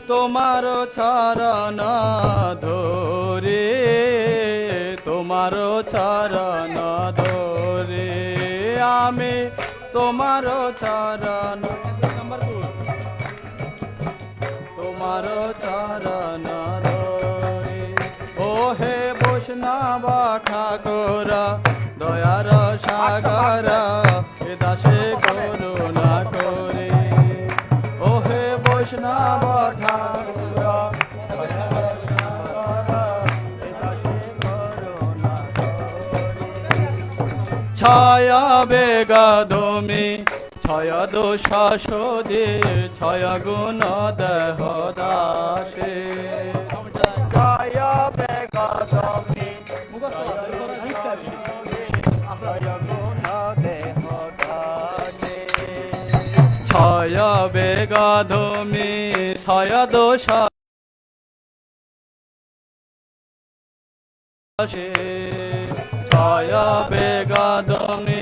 তোমার চরণ ধরে, তোমার চরণ ধরে আমি তোমার চরণ, তোমার চরণ ধরে। ও হে বৈষ্ণব ঠাকুর দয়ার সাগর, এ দাসে করুণা করে। ও হে বৈষ্ণব ঠাকুর দয়ার সাগর, এ দাসে করুণা করে। ছায়া বেগ তুমি ছয় দোষ সদে, ছয় গুণ দেহ দাসে। ছায়া বেগ তুমি ছয় বেগ তুমি ছয় দোষ ছয় বেগ তুমি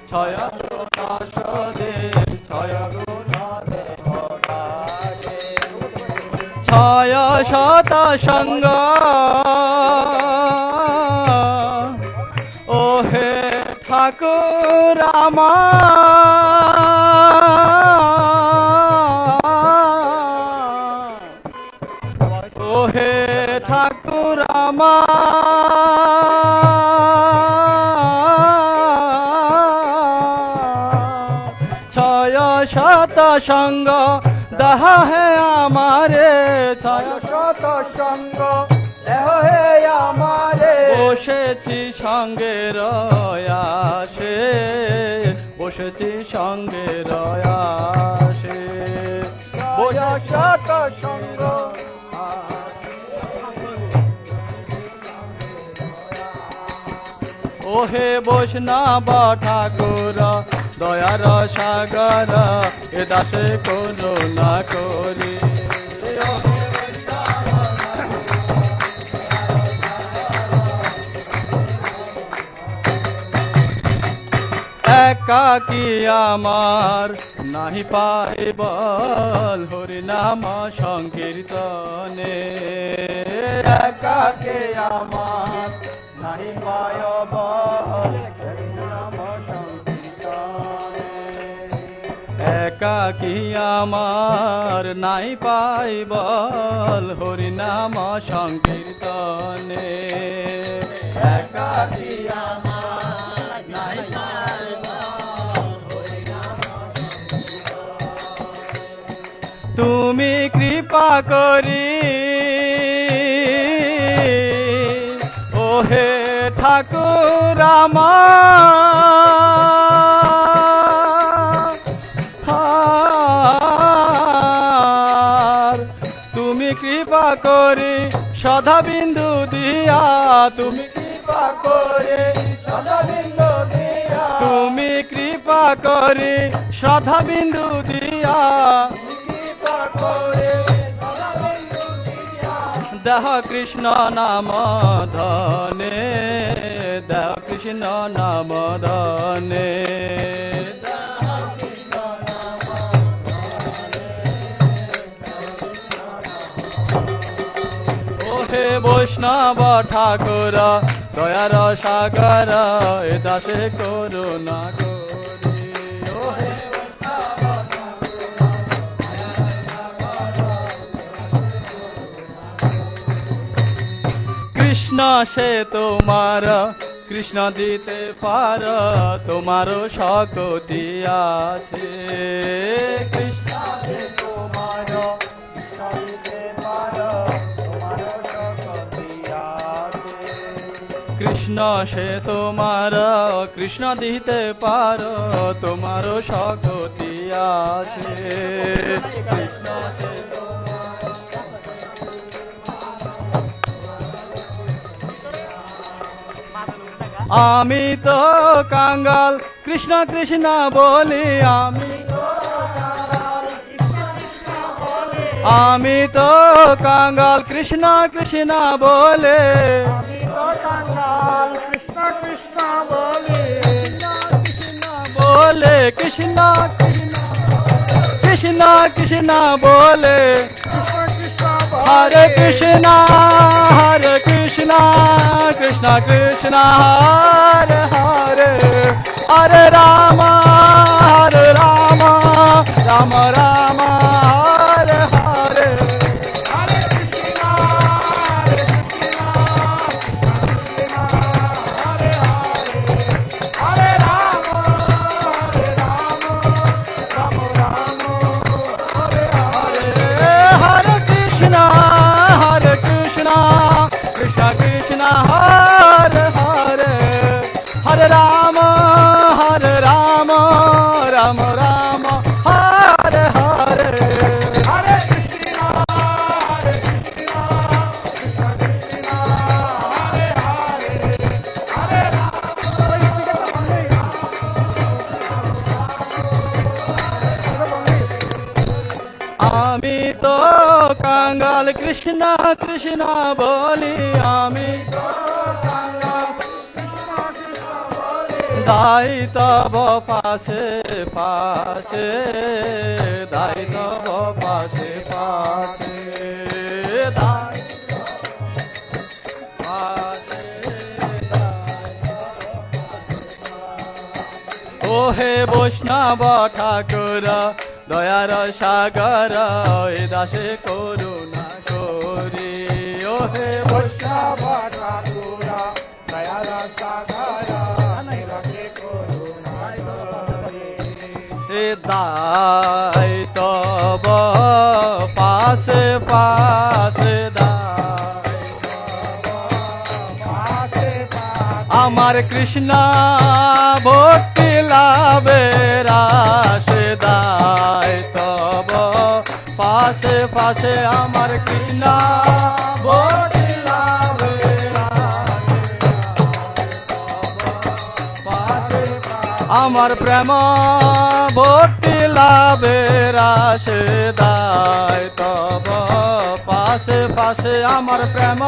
ছয় দোষ দে, ছয় গুণ দেহ দাসে। ছয় শত সঙ্গ ও হে ঠাকুর আমার, ও হে ঠাকুর আমার। ছয় শত সঙ্গ দেহ হে আমারে, ছয় শত সঙ্গ দেহ হে আমারে। বসেছি সঙ্গে রয়াসে, বসেছি সঙ্গে রয়াসে। শত সঙ্গ ও হে বৈষ্ণব ঠাকুর দয়ার সাগর, এ দাসে করুণা করে। একাকী আমার নাহি পাই বল, হরি নাম সংকীর্তনে। একাকী আমার নাহি পায় বল, হরি নাম সংকীর্তনে। একাকী আমার নাই পাই বল, হরি নাম সংকীর্তনে। একাকী আমার নাই পাই বল, হরি নাম সংকীর্তনে। তুমি কৃপা করি ও হে ঠাকুর আমার, তুমি কৃপা করে সদা বিন্দু দিয়া, তুমি কৃপা করে সদা বিন্দু দিয়া, তুমি কৃপা করে সদা বিন্দু দিয়া, কৃপা করে সদা বিন্দু দিয়া। দেহ কৃষ্ণ নাম ধনে, দেহ কৃষ্ণ নাম ধনে। ও হে বৈষ্ণব ঠাকুর দয়ার সাগর, এ দাসে করুণা করে। ও হে কৃষ্ণ সে তোমার, কৃষ্ণ দিতে পার, তোমার শক্তি আছে। কৃষ্ণ সে তোমার, কৃষ্ণ দিতে পার, তোমার শক্তি আছে। কৃষ্ণ সে তোমার, কৃষ্ণ দিতে পার, তোমার শক্তি আছে। কৃষ্ণ সে আমি তো কাঙ্গাল কৃষ্ণ কৃষ্ণ বলি, আমি তো কাঙ্গাল কৃষ্ণ কৃষ্ণ বলে, কৃষ্ণ কৃষ্ণ বলে, বলে কৃষ্ণ কৃষ্ণ কৃষ্ণ কৃষ্ণ বলে, Krishna Krishna Hare Krishna, Krishna Krishna, Hare Hare, Hare Rama, Rama Rama, Hare Hare. Hare Krishna, Krishna Krishna, Hare Hare, Hare Rama, Rama Rama, Hare Hare. আমি তো কাঙ্গাল কৃষ্ণ কৃষ্ণ বলি, আমি দাই তব পাশে পাশে, দাই তব পাশে পাশে, দাই পাশে, ওহে বৈষ্ণব ঠাকুর দয়ার সাগর, এ দাসে করুণা করি। ওহে বৈষ্ণব ঠাকুর দয়ার সাগর, এ দাই তব পাশে পাশে, আমার কৃষ্ণ ভক্তি লাভের আশে, দাই তব পাশে পাশে, আমার কৃষ্ণ ভক্তি লাভের আশে, আমার প্রেম ভক্তি লাভের আশে, দাই তব পাশে পাশে, আমার প্রেম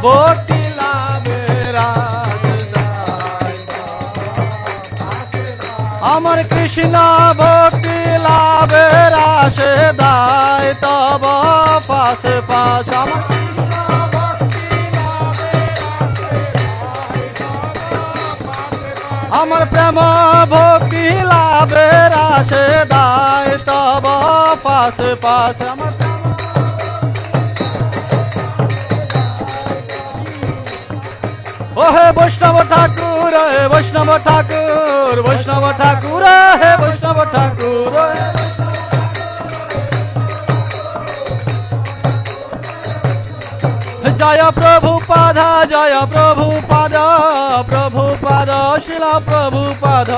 ভক্তি লাভের আশে, আমার কৃষ্ণ ভক্তি লাভের আশে, দাই তব পাশে পাশে, আমার প্রেম ভক্তি লাভের আশে, দাই তব পাশে পাশে, আমার ওহে বৈষ্ণব ঠাকুর, হে বৈষ্ণব ঠাকুর, বৈষ্ণব ঠাকুর, হে বৈষ্ণব ঠাকুর, জয় প্রভুপাদ, জয় প্রভুপাদ, প্রভুপাদ শিল প্রভুপাদ,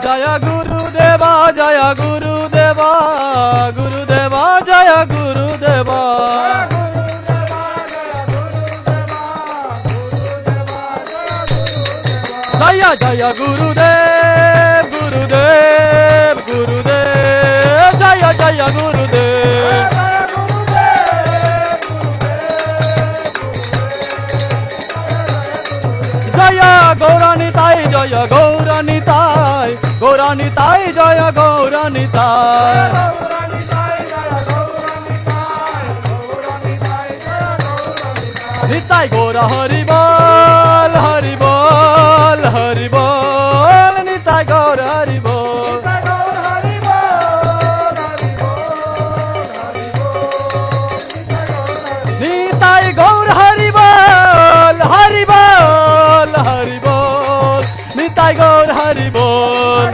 জয় গুরুদেব, জয় গুরুদেব, গুরুদেব জয় গুরুদেব, জয় জয় গুরুদেব, গুরুদেব গুরুদেব, জয় জয় গুরুদেব, জয় গৌরানিতাই, জয় গৌরানিতাই, গৌরানিতাই জয় গৌরানিতাই, নিতাই গৌর হরি বল, হরি বল, হরি বল, নিতাই গৌর হরি বল, নিতাই গৌর হরি বল, হরি বল, হরি বল, নিতাই গৌর হরি বল,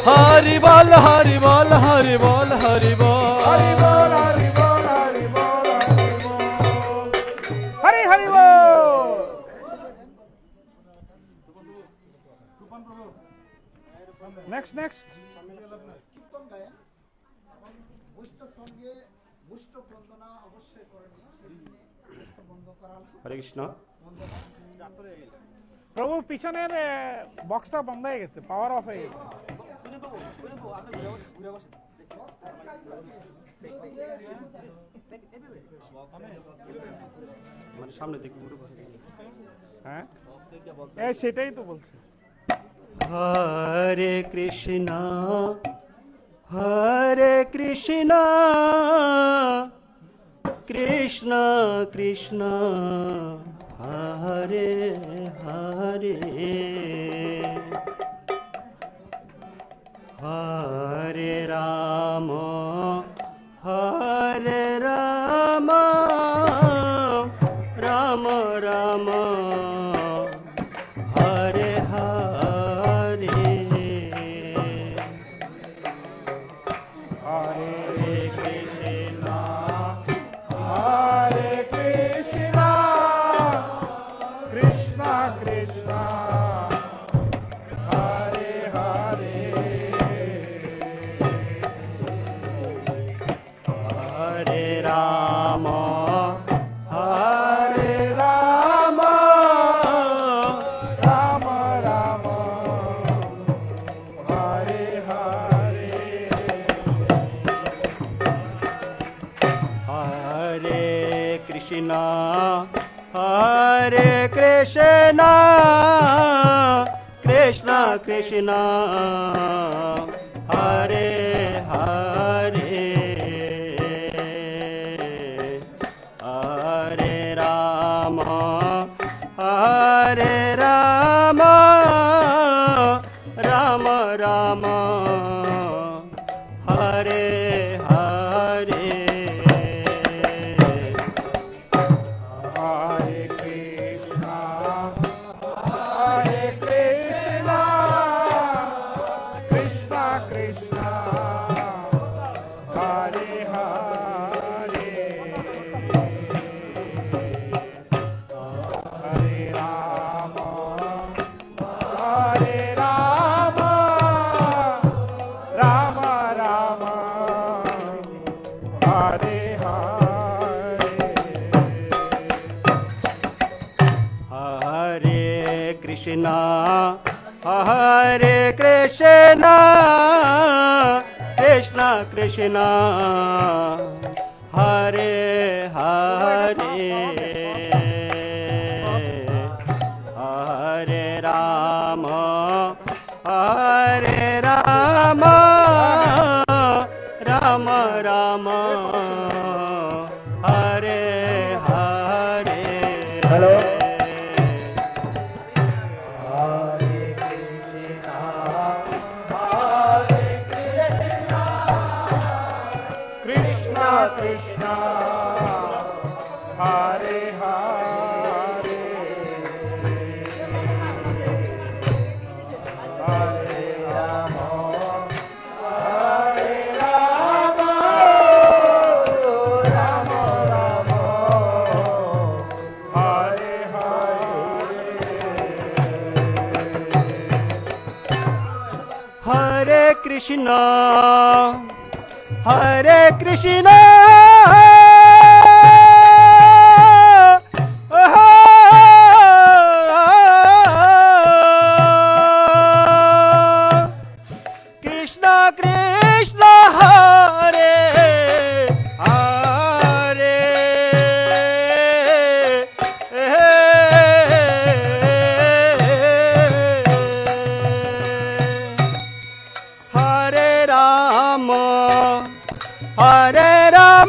হরি বল, হরি বল, হরি বল, হরি বল, হরি বল, হরি বল, হরি বল, হরি হরি বল। নেক্সট নেক্সট কীর্তন গায়েন বৈষ্ণব সঙ্গে বৈষ্ণব বন্দনা অবশ্যই করেন না, সেখানে বন্ধ করা হরে কৃষ্ণ। প্রভু পিছনের বক্সটা বন্ধ হয়ে গেছে, পাওয়ার অফ হয়ে গেছে। মানে সামনে দিকে পুরো হ্যাঁ সেটাই তো বলছি। হরে কৃষ্ণ হরে কৃষ্ণ কৃষ্ণ কৃষ্ণ হরে হরে হরে রাম হরে রাম রাম রাম হরে হরে হরে কৃষ্ণ হরে কৃষ্ণ কৃষ্ণ কৃষ্ণ হরে হরে হরে রাম হরে রাম রাম রাম হরে হরে হরে কৃষ্ণ হরে কৃষ্ণ কৃষ্ণ কৃষ্ণ হরে হরে হরে রাম হরে রাম রাম রাম হরে হরে হরে কৃষ্ণ হরে কৃষ্ণ কৃষ্ণ কৃষ্ণ হরে হরে হরে রাম রাম রাম হরে হরে হরে কৃষ্ণ হরে কৃষ্ণ কৃষ্ণ কৃষ্ণ হরে হরে হরে রাম হরে রাম রাম রাম হরে হরে হ্যালো। কৃষ্ণ কৃষ্ণ হরে হরে হরে রাম হরে রাম রাম রাম হরে হরে কৃষ্ণ হরে কৃষ্ণ কৃষ্ণ কৃষ্ণ হরে হরে হরে রাম হরে রাম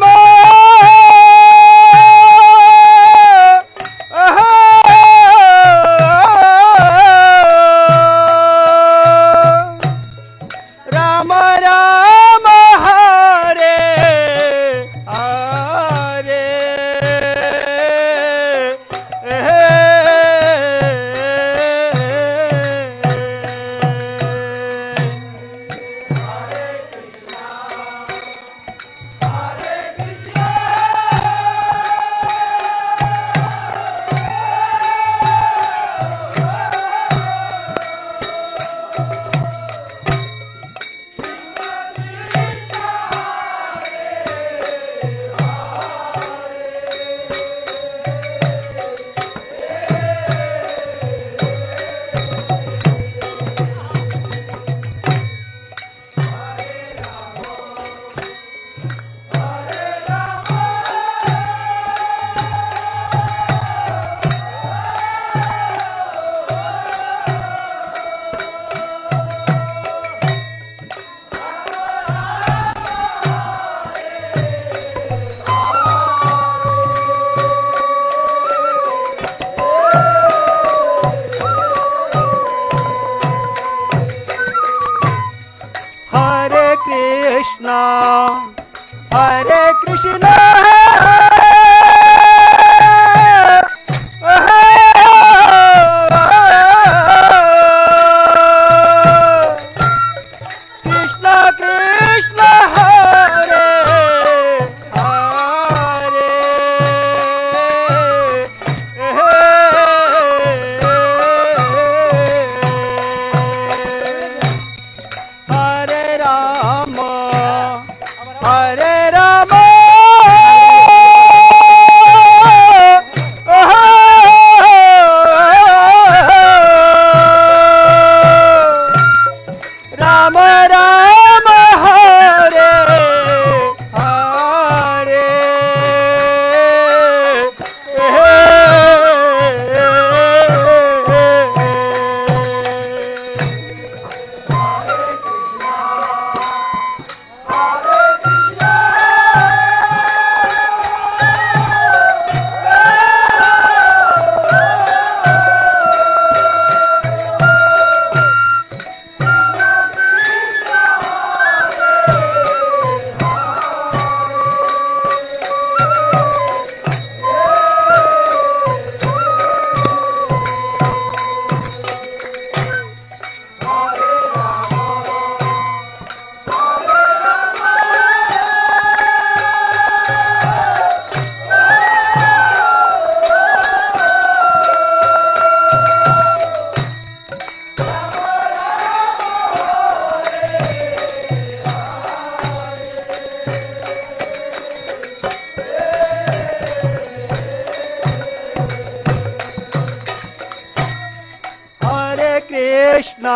কৃষ্ণ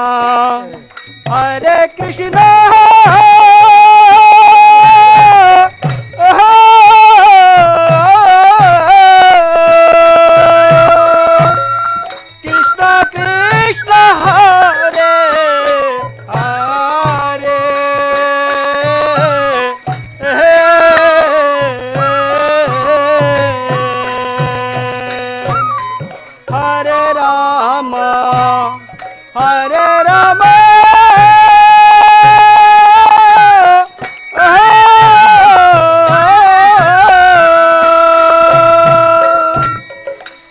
হরে কৃষ্ণ কৃষ্ণ কৃষ্ণ হরে হরে হরে রাম হরে রাম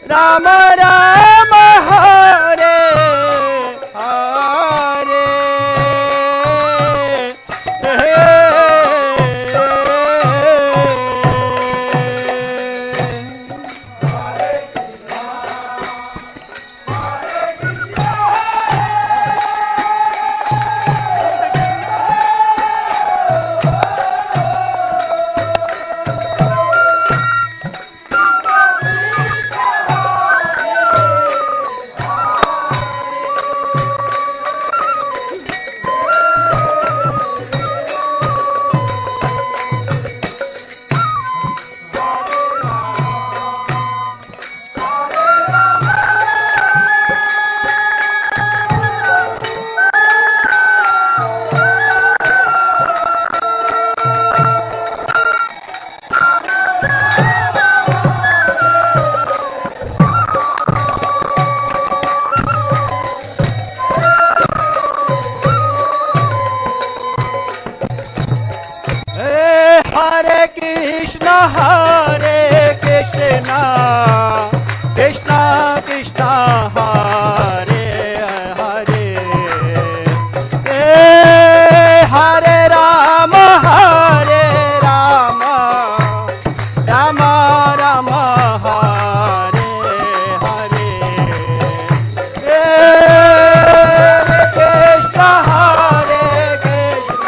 রাম রাম হরে হরে হরে কৃষ্ণ হরে কৃষ্ণ কৃষ্ণ কৃষ্ণ হরে হরে হরে রাম হরে রাম রাম রাম হরে হরে কৃষ্ণ হরে Krishna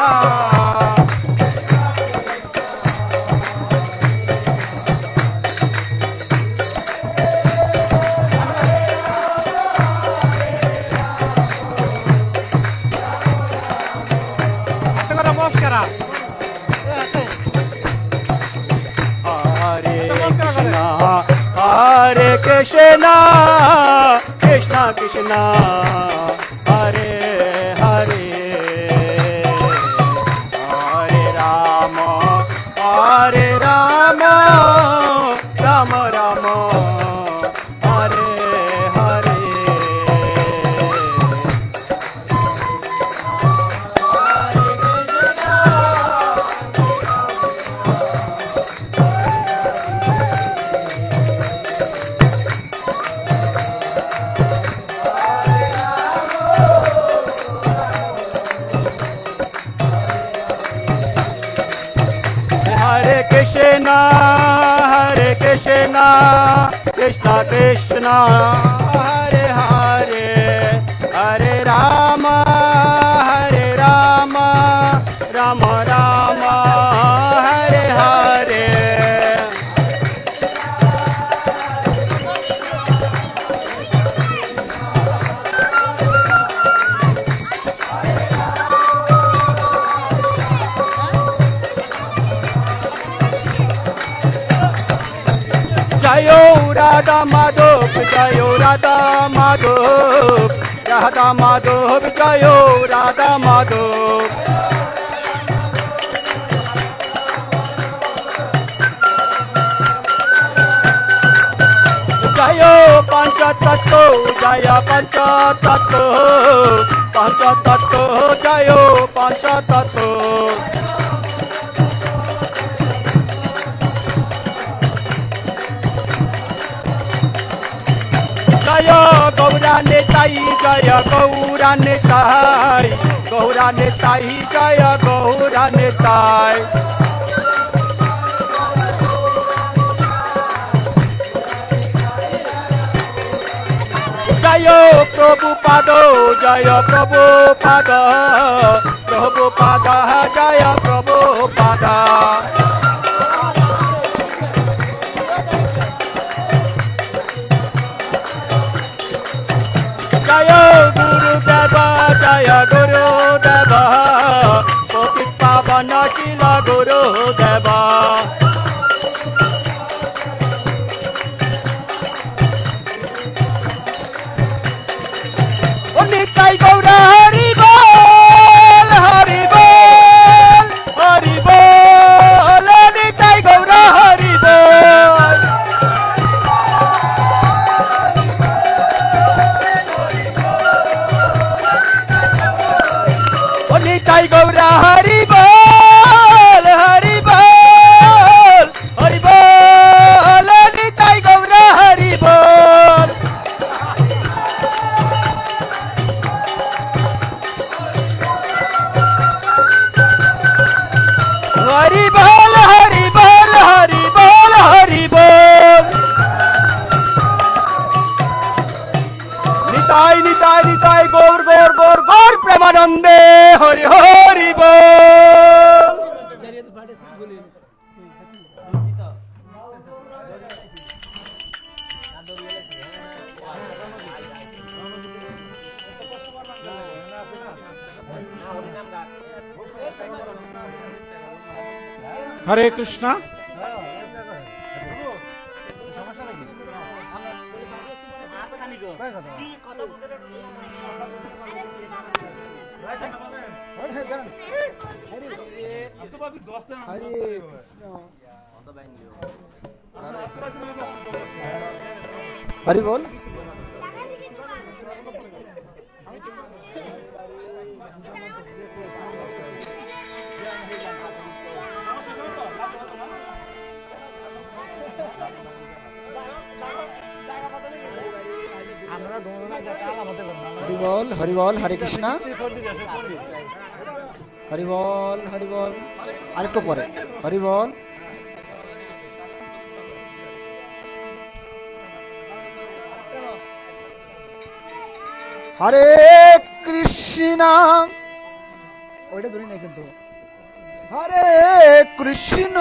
Hare Krishna, Krishna Krishna, Hare Hare, Hare Rama, Hare Rama, Rama Rama, Hare Hare. Hare Krishna, Hare Krishna, Krishna Krishna, Hare Hare, Hare Rama, Hare Rama, Rama Rama, Hare Hare. Jayo Radha Madhov, Jayo Radha Madhov, Radha Madhov, Jayo Radha Madhov. Jayo Panchatattva, Jaya Panchatattva, Panchatattva, Jayo Panchatattva. Jaya Gaura Nitai, Jaya Gaura Nitai, Gaura Nitai, Jaya Gaura Nitai. Jaya Prabhupada, Jaya Prabhupada, Prabhupada, Jaya Prabhupada. Jaya Guru Deva, আনন্দে হরি হরি বল। হরে কৃষ্ণ। হরে কৃষ্ণ হরি বল। হরি বল হরি বল হরে কৃষ্ণ হরি বল হরি বল। আরেকটু পরে হরি বল। হরে কৃষ্ণ ওইটা ধরি নাই কিন্তু হরে কৃষ্ণ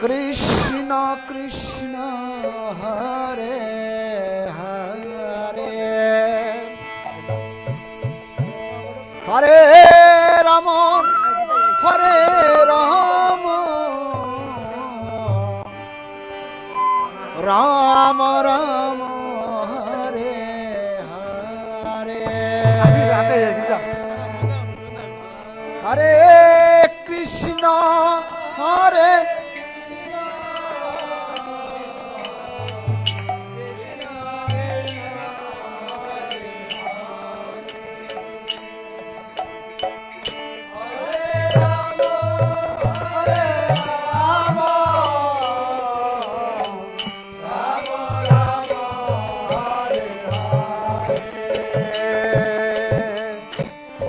কৃষ্ণ কৃষ্ণ হরে হরে হরে রাম হরে রাম রাম রাম হরে হরে হরে কৃষ্ণ হরে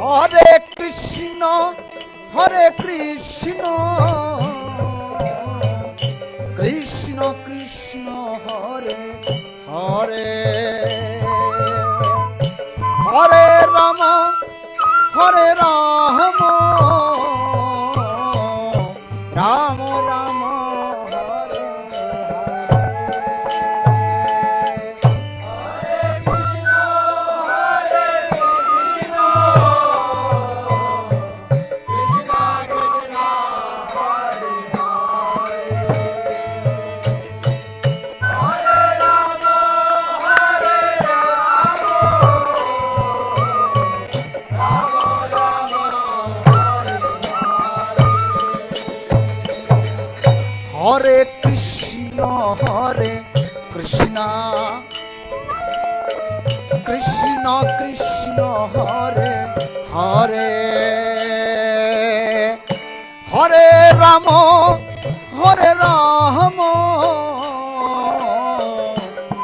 হরে কৃষ্ণ হরে কৃষ্ণ কৃষ্ণ কৃষ্ণ হরে হরে হরে রাম হরে রাম রাম রাম হরে হরে কৃষ্ণ হরে কৃষ্ণ কৃষ্ণ কৃষ্ণ হরে হরে হরে রাম হরে রাম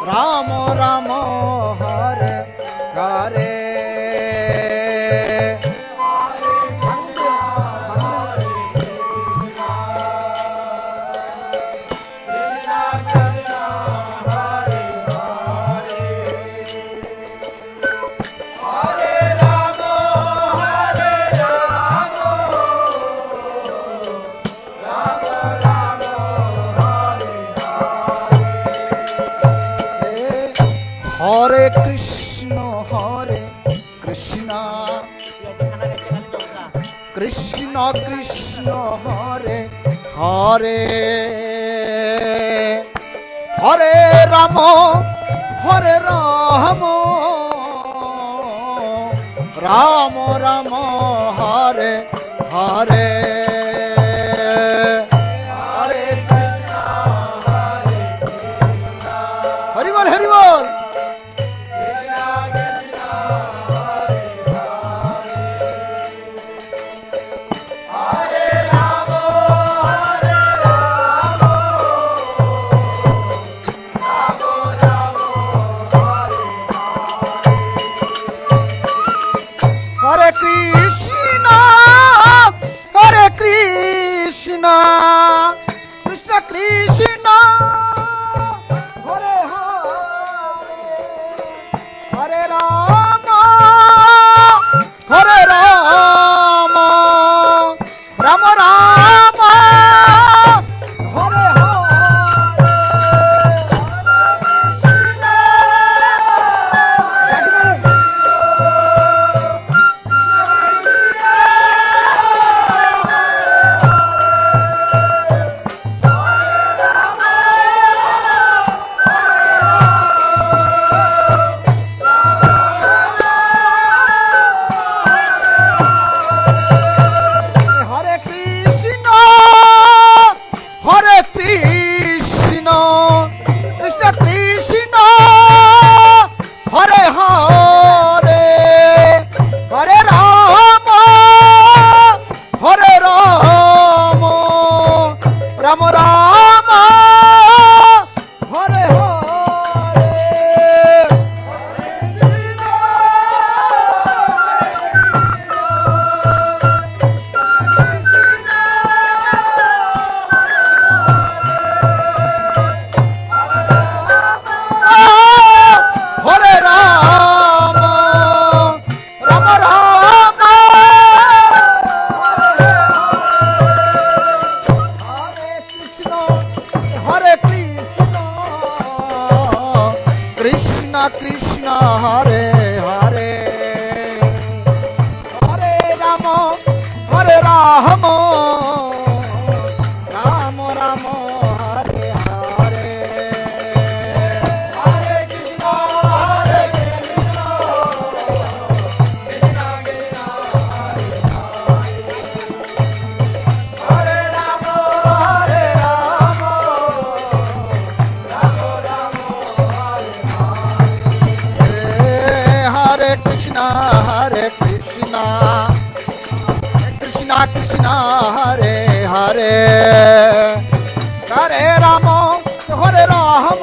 রাম রাম হরে হরে হরে কৃষ্ণ কৃষ্ণ কৃষ্ণ হরে হরে হরে রাম রাম রাম হরে হরে হরি বল হরি বল। হরে কৃষ্ণ কৃষ্ণ কৃষ্ণ হরে হরে রাম রাম হরে হরে হরে রাম রাম রাম হরে কৃষ্ণ কৃষ্ণ কৃষ্ণ হরে হরে হরে রাম হরে রাম রাম রাম হরে হরে হরে কৃষ্ণ হরে কৃষ্ণ কৃষ্ণ কৃষ্ণ হরে রাম হরে রাম রাম রাম হরে কৃষ্ণ কৃষ্ণ কৃষ্ণ হরে হরে হরে রাম হরে রাম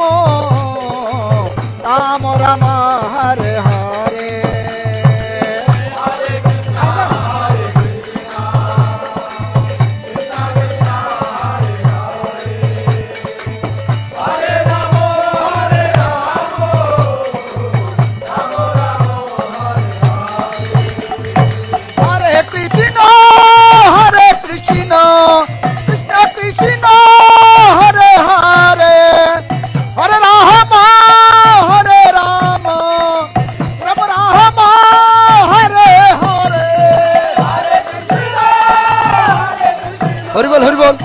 রাম রাম হরে হরে হরে কৃষ্ণ হরে কৃষ্ণ কৃষ্ণ কৃষ্ণ হরে হরে হরে রাম হরে রাম রাম রাম হরে কৃষ্ণ কৃষ্ণ কৃষ্ণ হরে হরে হরে রাম রাম রাম হরে হরে হরি বল হরি বল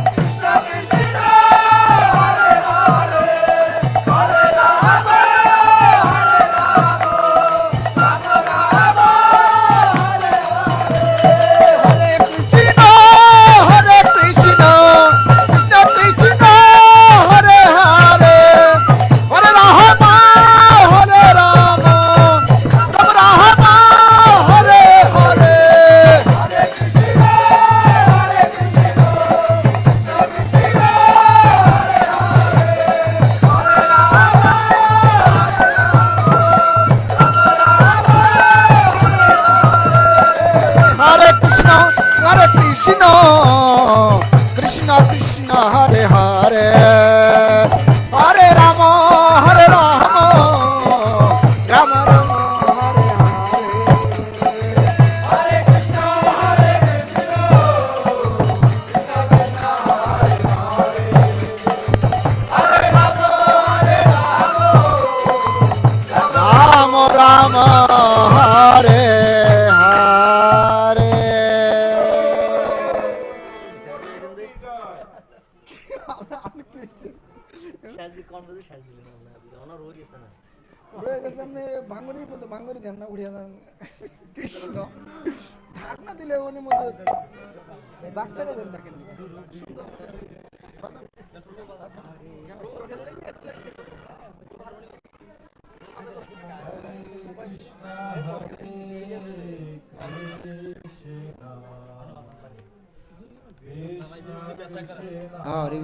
হরে কৃষ্ণ কৃষ্ণ কৃষ্ণ হরে হরে হরে রাম রাম রাম হরে হরে হরে কৃষ্ণ কৃষ্ণ কৃষ্ণ কৃষ্ণ হরে হরে হরে রাম রাম রাম হরে হরে হরে কৃষ্ণ কৃষ্ণ কৃষ্ণ কৃষ্ণ হরে হরে রাম রাম হরে হরে ভাঙ্গরি ভাঙ্গরি ধ্যান না উড়িয়া কৃষ্ণ ঢাকনা দিলে উনি মধ্যে ডাক্তারে দেন ডাকেন হরি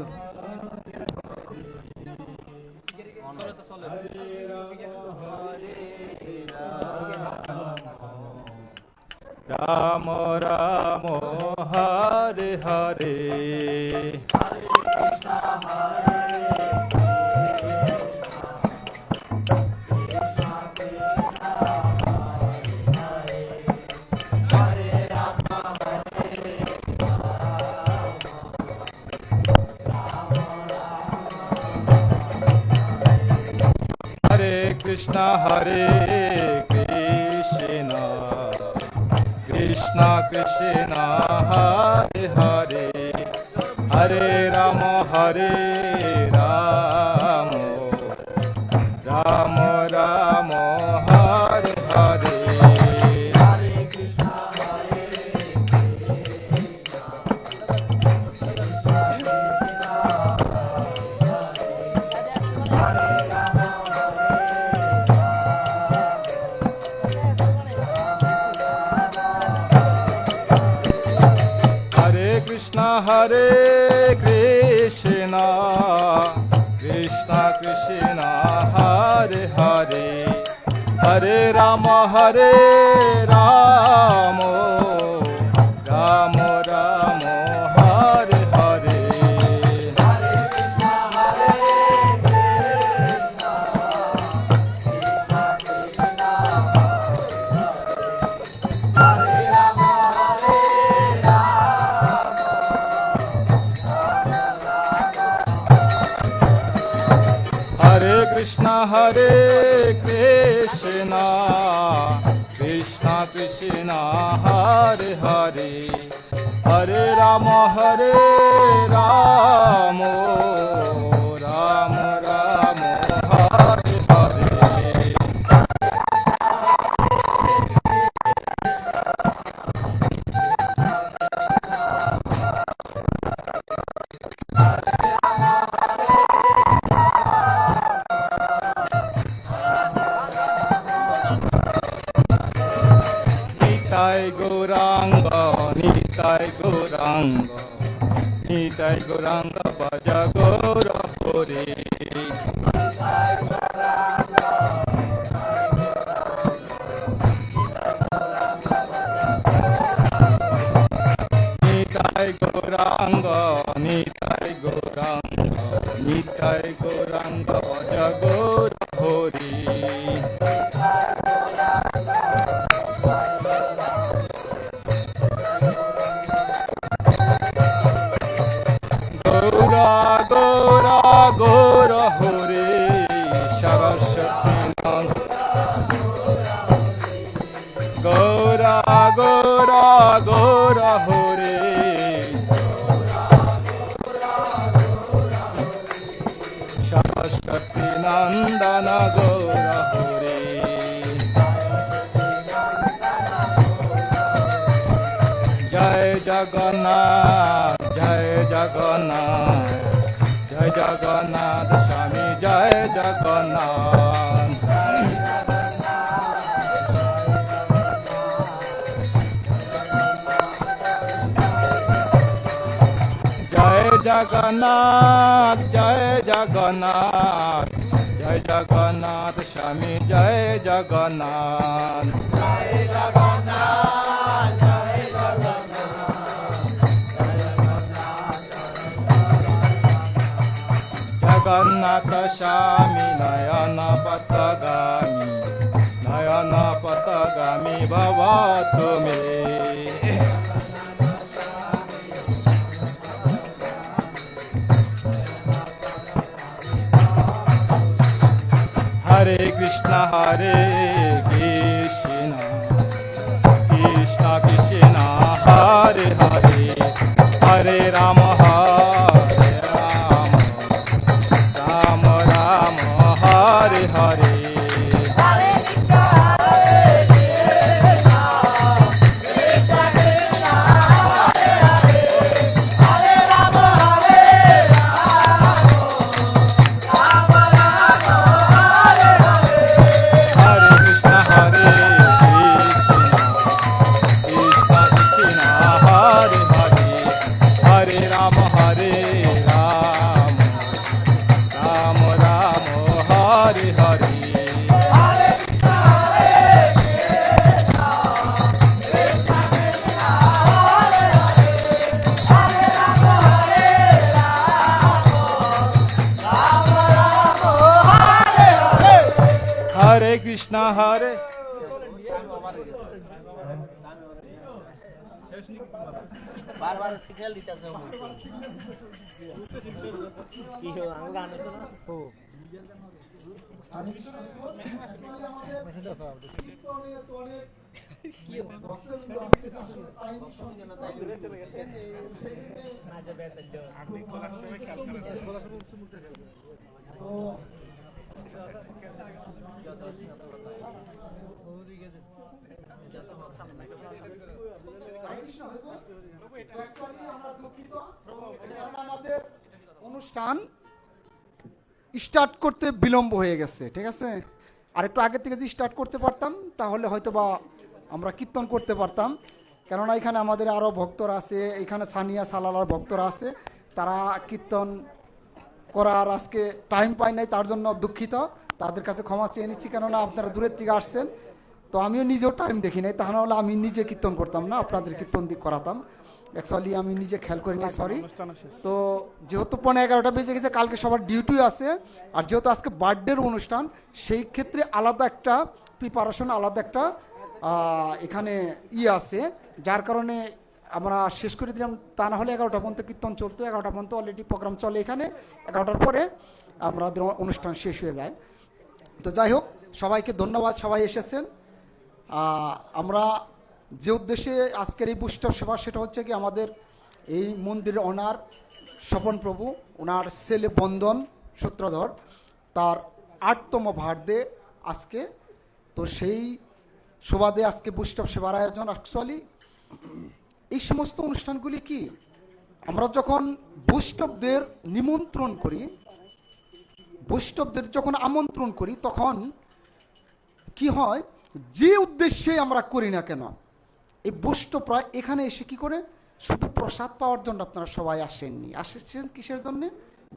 রাম রাম হরে হরে হরে কৃষ্ণ কৃষ্ণ কৃষ্ণ কৃষ্ণ হরে হরে হরে রাম রাম রাম হরে হরে হরে কৃষ্ণ হরে রাম হরে রাম রাম রাম হরে হরে হরে কৃষ্ণ কৃষ্ণ কৃষ্ণ হরে হরে হরে রাম হরে রাম রাম রাম হরে হরে নিতাই গৌরাঙ্গ নিতাই গৌরাঙ্গ নিতাই গৌরাঙ্গ ভজ গৌর হরে নিতাই গৌরাঙ্গ নিতাই গৌরাঙ্গ নিতাই গৌরাঙ্গ ভজ গৌর হরে গৌরা গৌরা গৌর হরে সরস্বতী গৌরা গৌরা গৌর হরে সরস্বতী নন্দন গৌর হরে জয় জগন্নাথ জয় জগন্নাথ জয় জগন্নাথ স্বামী জয় জগন্নাথ জয় জগন্নাথ জয় জগন্নাথ জয় জগন্নাথ স্বামী জয় জগন্নাথ জয় জগন্নাথ জয় জগন্নাথ স্বামী নয়ন পথগামী ভব তুমি হরে কৃষ্ণ কৃষ্ণ কৃষ্ণ হরে হরে হরে রাম হরে রাম রাম রাম হরে হরে হরে কৃষ্ণ হরে বারবার সিগন্যাল দিতেছে কি হলো আমি গান হতো না ও আমাদের অনুষ্ঠান স্টার্ট করতে বিলম্ব হয়ে গেছে, ঠিক আছে। আর একটু আগে থেকে যদি স্টার্ট করতে পারতাম তাহলে হয়তো বা আমরা কীর্তন করতে পারতাম, কেননা এখানে আমাদের আরও ভক্তরা আছে, এখানে সানিয়া সালালার ভক্তরা আছে, তারা কীর্তন করার আজকে টাইম পায় নাই, তার জন্য দুঃখিত। তাদের কাছে ক্ষমা চেয়ে নিচ্ছি, কেননা আপনারা দূরের থেকে আসছেন। তো আমিও নিজেও টাইম দেখি নাই, তা নাহলে আমি নিজে কীর্তন করতাম না, আপনাদের কীর্তন করাতাম। অ্যাকচুয়ালি আমি নিজে খেয়াল করিনি, সরি। অনুষ্ঠানও শেষ। তো যেহেতু 11:30 বেজে গেছে, কালকে সবার ডিউটি আছে, আর যেহেতু আজকে বার্থডের অনুষ্ঠান, সেই ক্ষেত্রে আলাদা একটা প্রিপারেশন, আলাদা একটা এখানে আছে, যার কারণে আমরা শেষ করে দিলাম। তা না হলে 11টা পর্যন্ত কীর্তন চলতো, 11টা পর্যন্ত অলরেডি প্রোগ্রাম চলে এখানে, 11টার পরে আমাদের অনুষ্ঠান শেষ হয়ে যায়। তো যাই হোক, সবাইকে ধন্যবাদ, সবাই এসেছেন। আমরা যে উদ্দেশ্যে আজকের এই বৈষ্ণব সেবা, সেটা হচ্ছে কি আমাদের এই মন্দিরের ওনার স্বপন প্রভু, ওনার ছেলে বন্দন সূত্রধর, তার 8তম বার্থডে আজকে। তো সেই সুবাদে আজকে বৈষ্ণব সেবার আয়োজন। অ্যাকচুয়ালি এই সমস্ত অনুষ্ঠানগুলি কি, আমরা যখন বৈষ্ণবদের নিমন্ত্রণ করি, বৈষ্ণবদের যখন আমন্ত্রণ করি, তখন কি হয়, যে উদ্দেশ্যে আমরা করি না কেন, এই বৈষ্ণবরা এখানে এসে কি করে, শুধু প্রসাদ পাওয়ার জন্য আপনারা সবাই আসেননি, আসেছেন কিসের জন্যে?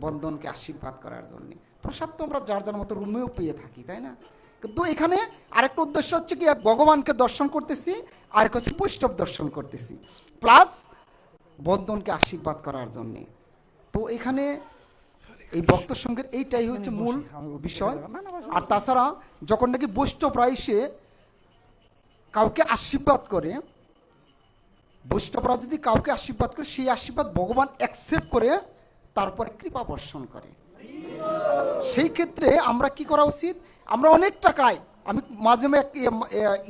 বন্ধনকে আশীর্বাদ করার জন্য। প্রসাদ তো আমরা যার যার মতো রুমেও পেয়ে থাকি, তাই না? কিন্তু এখানে আরেকটা উদ্দেশ্য হচ্ছে কি, এক ভগবানকে দর্শন করতেছি, আর এক হচ্ছে বৈষ্ণব দর্শন করতেছি, প্লাস বন্ধনকে আশীর্বাদ করার জন্যে। তো এখানে এই ভক্ত সঙ্গের এইটাই হচ্ছে মূল বিষয়। আর তাছাড়া যখন নাকি বৈষ্ণবরা এসে কাউকে আশীর্বাদ করে, বৈষ্ণবরা যদি কাউকে আশীর্বাদ করে, সেই আশীর্বাদ ভগবান অ্যাকসেপ্ট করে তারপর কৃপা বর্ষণ করে। সেই ক্ষেত্রে আমরা কি করা উচিত, আমরা অনেক টাকায়, আমি মাঝে মাঝে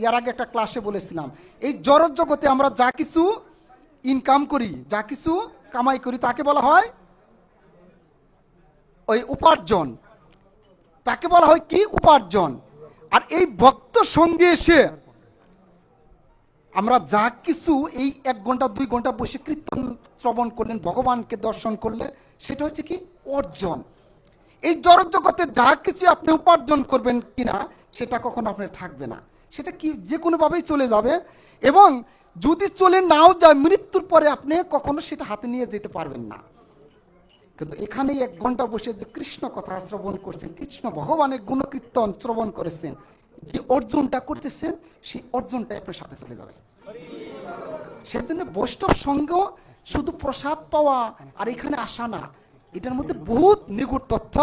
ইয়ার আগে একটা ক্লাসে বলেছিলাম, এই জড় জগতে আমরা যা কিছু ইনকাম করি, যা কিছু কামাই করি, তাকে বলা হয় ওই উপার্জন, তাকে বলা হয় কি উপার্জন। আর এই ভক্ত সঙ্গে এসে আমরা যা কিছু এই 1 ঘন্টা 2 ঘন্টা বসে কীর্তন শ্রবণ করলেন, ভগবানকে দর্শন করলেন, সেটা হচ্ছে কি অর্জন। এই জড় জগতে যা কিছু আপনি উপার্জন করবেন কিনা, সেটা কখনো আপনার থাকবে না, সেটা কি যে কোনোভাবেই চলে যাবে। এবং যদি চলে নাও যায়, মৃত্যুর পরে আপনি কখনো সেটা হাতে নিয়ে যেতে পারবেন না। কিন্তু এখানে 1 ঘন্টা বসে যে কৃষ্ণ কথা শ্রবণ করছেন, কৃষ্ণ ভগবানের গুণকীর্তন শ্রবণ করেছেন, যে অর্জনটা করতেছেন, সেই অর্জনটা আপনার সাথে চলে যাবে। সেই জন্য বৈষ্ণব সঙ্গ শুধু প্রসাদ পাওয়া আর এখানে আসা না, এটার মধ্যে বহুত নিগুড় তথ্য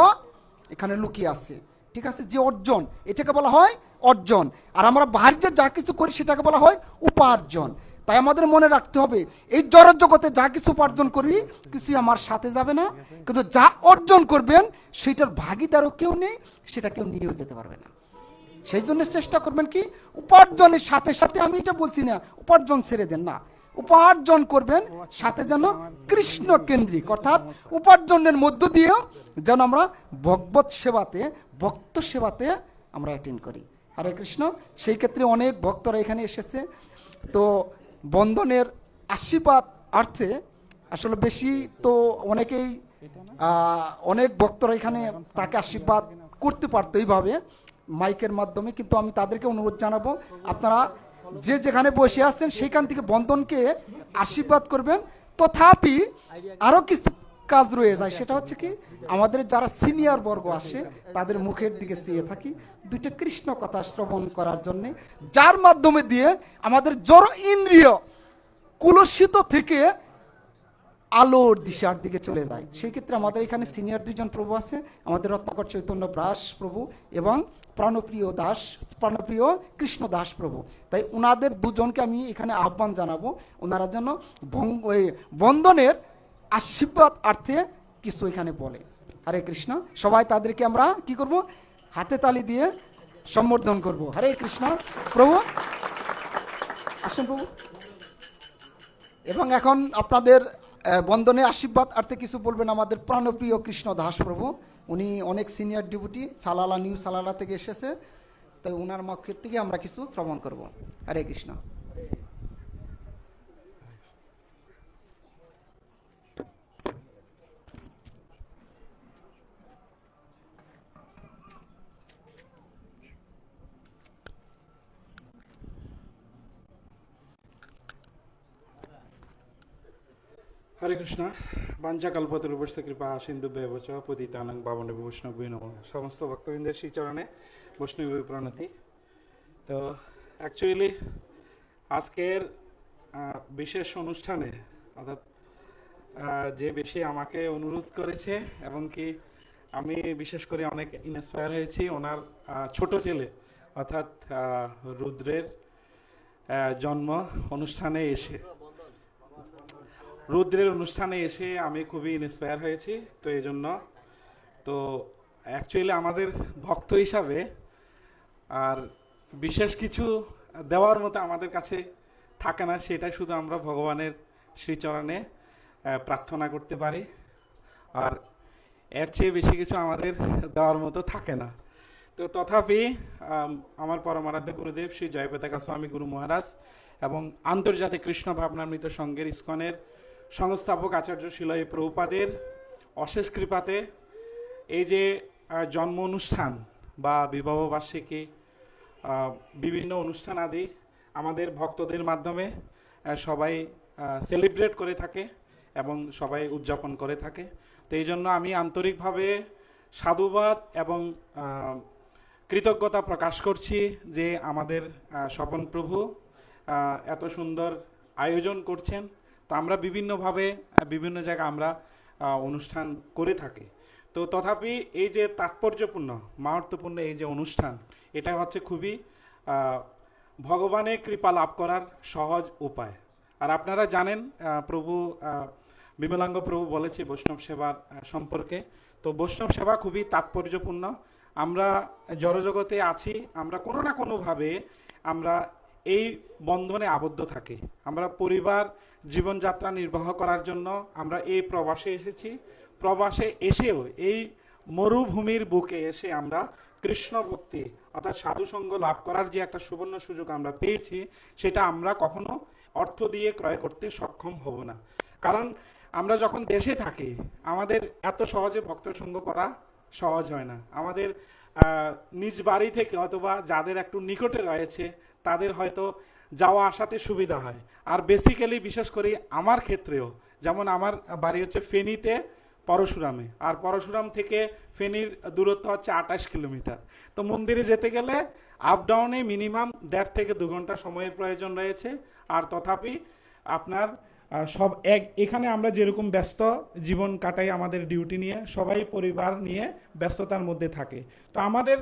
এখানে লুকিয়ে আছে। ঠিক আছে, যে অর্জন, এটাকে বলা হয় অর্জন। আর আমরা বাহ্যে যা কিছু করি, সেটাকে বলা হয় উপার্জন। তাই আমাদের মনে রাখতে হবে, এই জড় জগতে যা কিছু উপার্জন করি, কিছুই আমার সাথে যাবে না, কিন্তু যা অর্জন করবেন সেটার ভাগিদারও কেউ নেই, সেটা কেউ নিয়েও যেতে পারবে না। সেই জন্য চেষ্টা করবেন কি, উপার্জনের সাথে সাথে, আমি এটা বলছি না উপার্জন ছেড়ে দেন না, উপার্জন করবেন, সাথে যেন কৃষ্ণ কেন্দ্রিক, অর্থাৎ উপার্জনের মধ্য দিয়েও যেন আমরা ভগবত সেবাতে, ভক্ত সেবাতে আমরা অ্যাটেন্ড করি। হরে কৃষ্ণ। সেই ক্ষেত্রে অনেক ভক্তরা এখানে এসেছে। তো বন্ধনের আশীর্বাদ অর্থে আসলে বেশি তো অনেকেই অনেক ভক্তরা এখানে তাকে আশীর্বাদ করতে পারতো এইভাবে মাইকের মাধ্যমে, কিন্তু আমি তাদেরকে অনুরোধ জানাবো, আপনারা যে যেখানে বসে আছেন সেইখান থেকে বন্ধনকে আশীর্বাদ করবেন। তথাপি আরও কিছু কাজ রয়ে যায়, সেটা হচ্ছে কি, আমাদের যারা সিনিয়র বর্গ আসে তাদের মুখের দিকে চেয়ে থাকি 2টা কৃষ্ণ কথা শ্রবণ করার জন্যে, যার মাধ্যমে দিয়ে আমাদের জড় ইন্দ্রিয় কুলসিত থেকে আলোর দিশার দিকে চলে যায়। সেই ক্ষেত্রে আমাদের এখানে সিনিয়র 2জন প্রভু আছে, আমাদের রত্নাকর চৈতন্য ব্রাস প্রভু এবং প্রাণপ্রিয় কৃষ্ণ দাস প্রভু। তাই ওনাদের 2জনকে আমি এখানে আহ্বান জানাবো, ওনারা যেন বন্ধনের আশীর্বাদ অর্থে কিছু এখানে বলে। হরে কৃষ্ণ। সবাই তাদেরকে আমরা কি করব, হাতে তালি দিয়ে সম্বোধন করব। হরে কৃষ্ণ। প্রভু আসুন প্রভু। এবং এখন আপনাদের বন্ধনে আশীর্বাদ অর্থে কিছু বলবেন আমাদের প্রাণপ্রিয় কৃষ্ণ দাস প্রভু। উনি অনেক senior deputy, Salalah new Salalah থেকে এসেছে, তাই ওনার মুখের থেকে আমরা কিছু শ্রবণ করব। হরে কৃষ্ণ। হরে কৃষ্ণ বাঞ্ছা কল্পতরুপস্য কৃপা সিন্ধু ব্যবচ পতিতানং পাবনে বৈষ্ণবী নমঃ। সমস্ত ভক্তবৃন্দের শ্রীচরণে বৈষ্ণবী প্রণতি। তো অ্যাকচুয়ালি আজকের বিশেষ অনুষ্ঠানে অর্থাৎ যে বেশি আমাকে অনুরোধ করেছে এবং কি আমি বিশেষ করে অনেক ইন্সপায়ার হয়েছি ওনার ছোট ছেলে অর্থাৎ রুদ্রের জন্ম অনুষ্ঠানে এসে আমি খুবই ইন্সপায়ার হয়েছি। তো এই জন্য তো অ্যাকচুয়ালি আমাদের ভক্ত হিসাবে আর বিশেষ কিছু দেওয়ার মতো আমাদের কাছে থাকে না, সেটা শুধু আমরা ভগবানের শ্রীচরণে প্রার্থনা করতে পারি, আর এর চেয়ে বেশি কিছু আমাদের দেওয়ার মতো থাকে না। তো তথাপি আমার পরমারাধ্য গুরুদেব শ্রী জয়প্রতাকা স্বামী গুরু মহারাজ এবং আন্তর্জাতিক কৃষ্ণ ভাবনামৃত সংঘের ইস্কনের সংস্থাপক আচার্য শিলয় প্রভুপাদের অশেষ কৃপাতে এই যে জন্ম অনুষ্ঠান বা বিবাহবার্ষিকী বিভিন্ন অনুষ্ঠান আদি আমাদের ভক্তদের মাধ্যমে সবাই সেলিব্রেট করে থাকে এবং সবাই উদযাপন করে থাকে। তো এই জন্য আমি আন্তরিকভাবে সাধুবাদ এবং কৃতজ্ঞতা প্রকাশ করছি যে আমাদের স্বপন প্রভু এত সুন্দর আয়োজন করছেন। তো আমরা বিভিন্নভাবে বিভিন্ন জায়গায় আমরা অনুষ্ঠান করে থাকি। তো তথাপি এই যে তাৎপর্যপূর্ণ মাহাত্ম্যপূর্ণ এই যে অনুষ্ঠান, এটা হচ্ছে খুবই ভগবানের কৃপা লাভ করার সহজ উপায়। আর আপনারা জানেন প্রভু বিমলাঙ্গ প্রভু বলেছে বৈষ্ণব সেবার সম্পর্কে। তো বৈষ্ণব সেবা খুবই তাৎপর্যপূর্ণ। আমরা জড়জগতে আছি, আমরা কোনো না কোনোভাবে আমরা এই বন্ধনে আবদ্ধ থাকি। আমরা পরিবার জীবনযাত্রা নির্বাহ করার জন্য আমরা এই প্রবাসে এসেছি। প্রবাসে এসেও এই মরুভূমির বুকে এসে আমরা কৃষ্ণ ভক্তি অর্থাৎ সাধুসঙ্গ লাভ করার যে একটা সুবর্ণ সুযোগ আমরা পেয়েছি, সেটা আমরা কখনো অর্থ দিয়ে ক্রয় করতে সক্ষম হব না। কারণ আমরা যখন দেশে থাকি আমাদের এত সহজে ভক্ত সঙ্গ করা সহজ হয় না। আমাদের নিজ বাড়ি থেকে অথবা যাদের একটু নিকটে রয়েছে তাদের হয়তো যাওয়া আসাতে সুবিধা হয়। আর বেসিক্যালি বিশেষ করে আমার ক্ষেত্রেও, যেমন আমার বাড়ি হচ্ছে ফেনীতে পরশুরামে, আর পরশুরাম থেকে ফেনীর দূরত্ব হচ্ছে 28 কিলোমিটার। তো মন্দিরে যেতে গেলে আপ ডাউনে মিনিমাম 1.5 থেকে 2 ঘন্টা সময়ের প্রয়োজন রয়েছে। আর তথাপি আপনার সব এখানে আমরা যেরকম ব্যস্ত জীবন কাটাই আমাদের ডিউটি নিয়ে, সবাই পরিবার নিয়ে ব্যস্ততার মধ্যে থাকে। তো আমাদের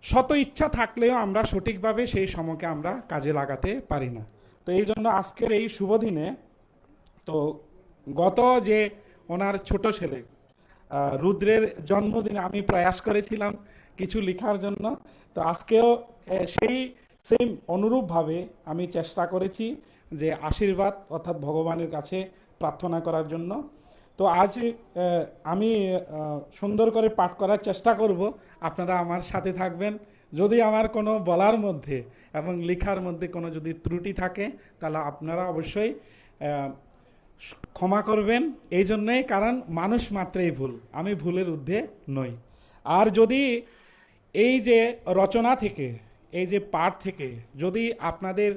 শত ইচ্ছা থাকলেও আমরা সঠিকভাবে সেই সময়কে আমরা কাজে লাগাতে পারি না। তো এই জন্য আজকের এই শুভ দিনে তো গত যে ওনার ছোট ছেলে রুদ্রের জন্মদিনে আমি প্রয়াস করেছিলাম কিছু লেখার জন্য। তো আজকেও সেই সেম অনুরূপভাবে আমি চেষ্টা করেছি যে আশীর্বাদ অর্থাৎ ভগবানের কাছে প্রার্থনা করার জন্য। তো আজ আমি সুন্দর করে পাঠ করার চেষ্টা করব, আপনারা আমার সাথে থাকবেন। যদি আমার কোনো বলার মধ্যে এবং লেখার মধ্যে কোনো যদি ত্রুটি থাকে তাহলে আপনারা অবশ্যই ক্ষমা করবেন। এই জন্যই, কারণ মানুষ মাত্রই ভুল, আমি ভুলের ঊর্ধ্বে নই। আর যদি এই যে রচনা থেকে এই যে পাঠ থেকে যদি আপনাদের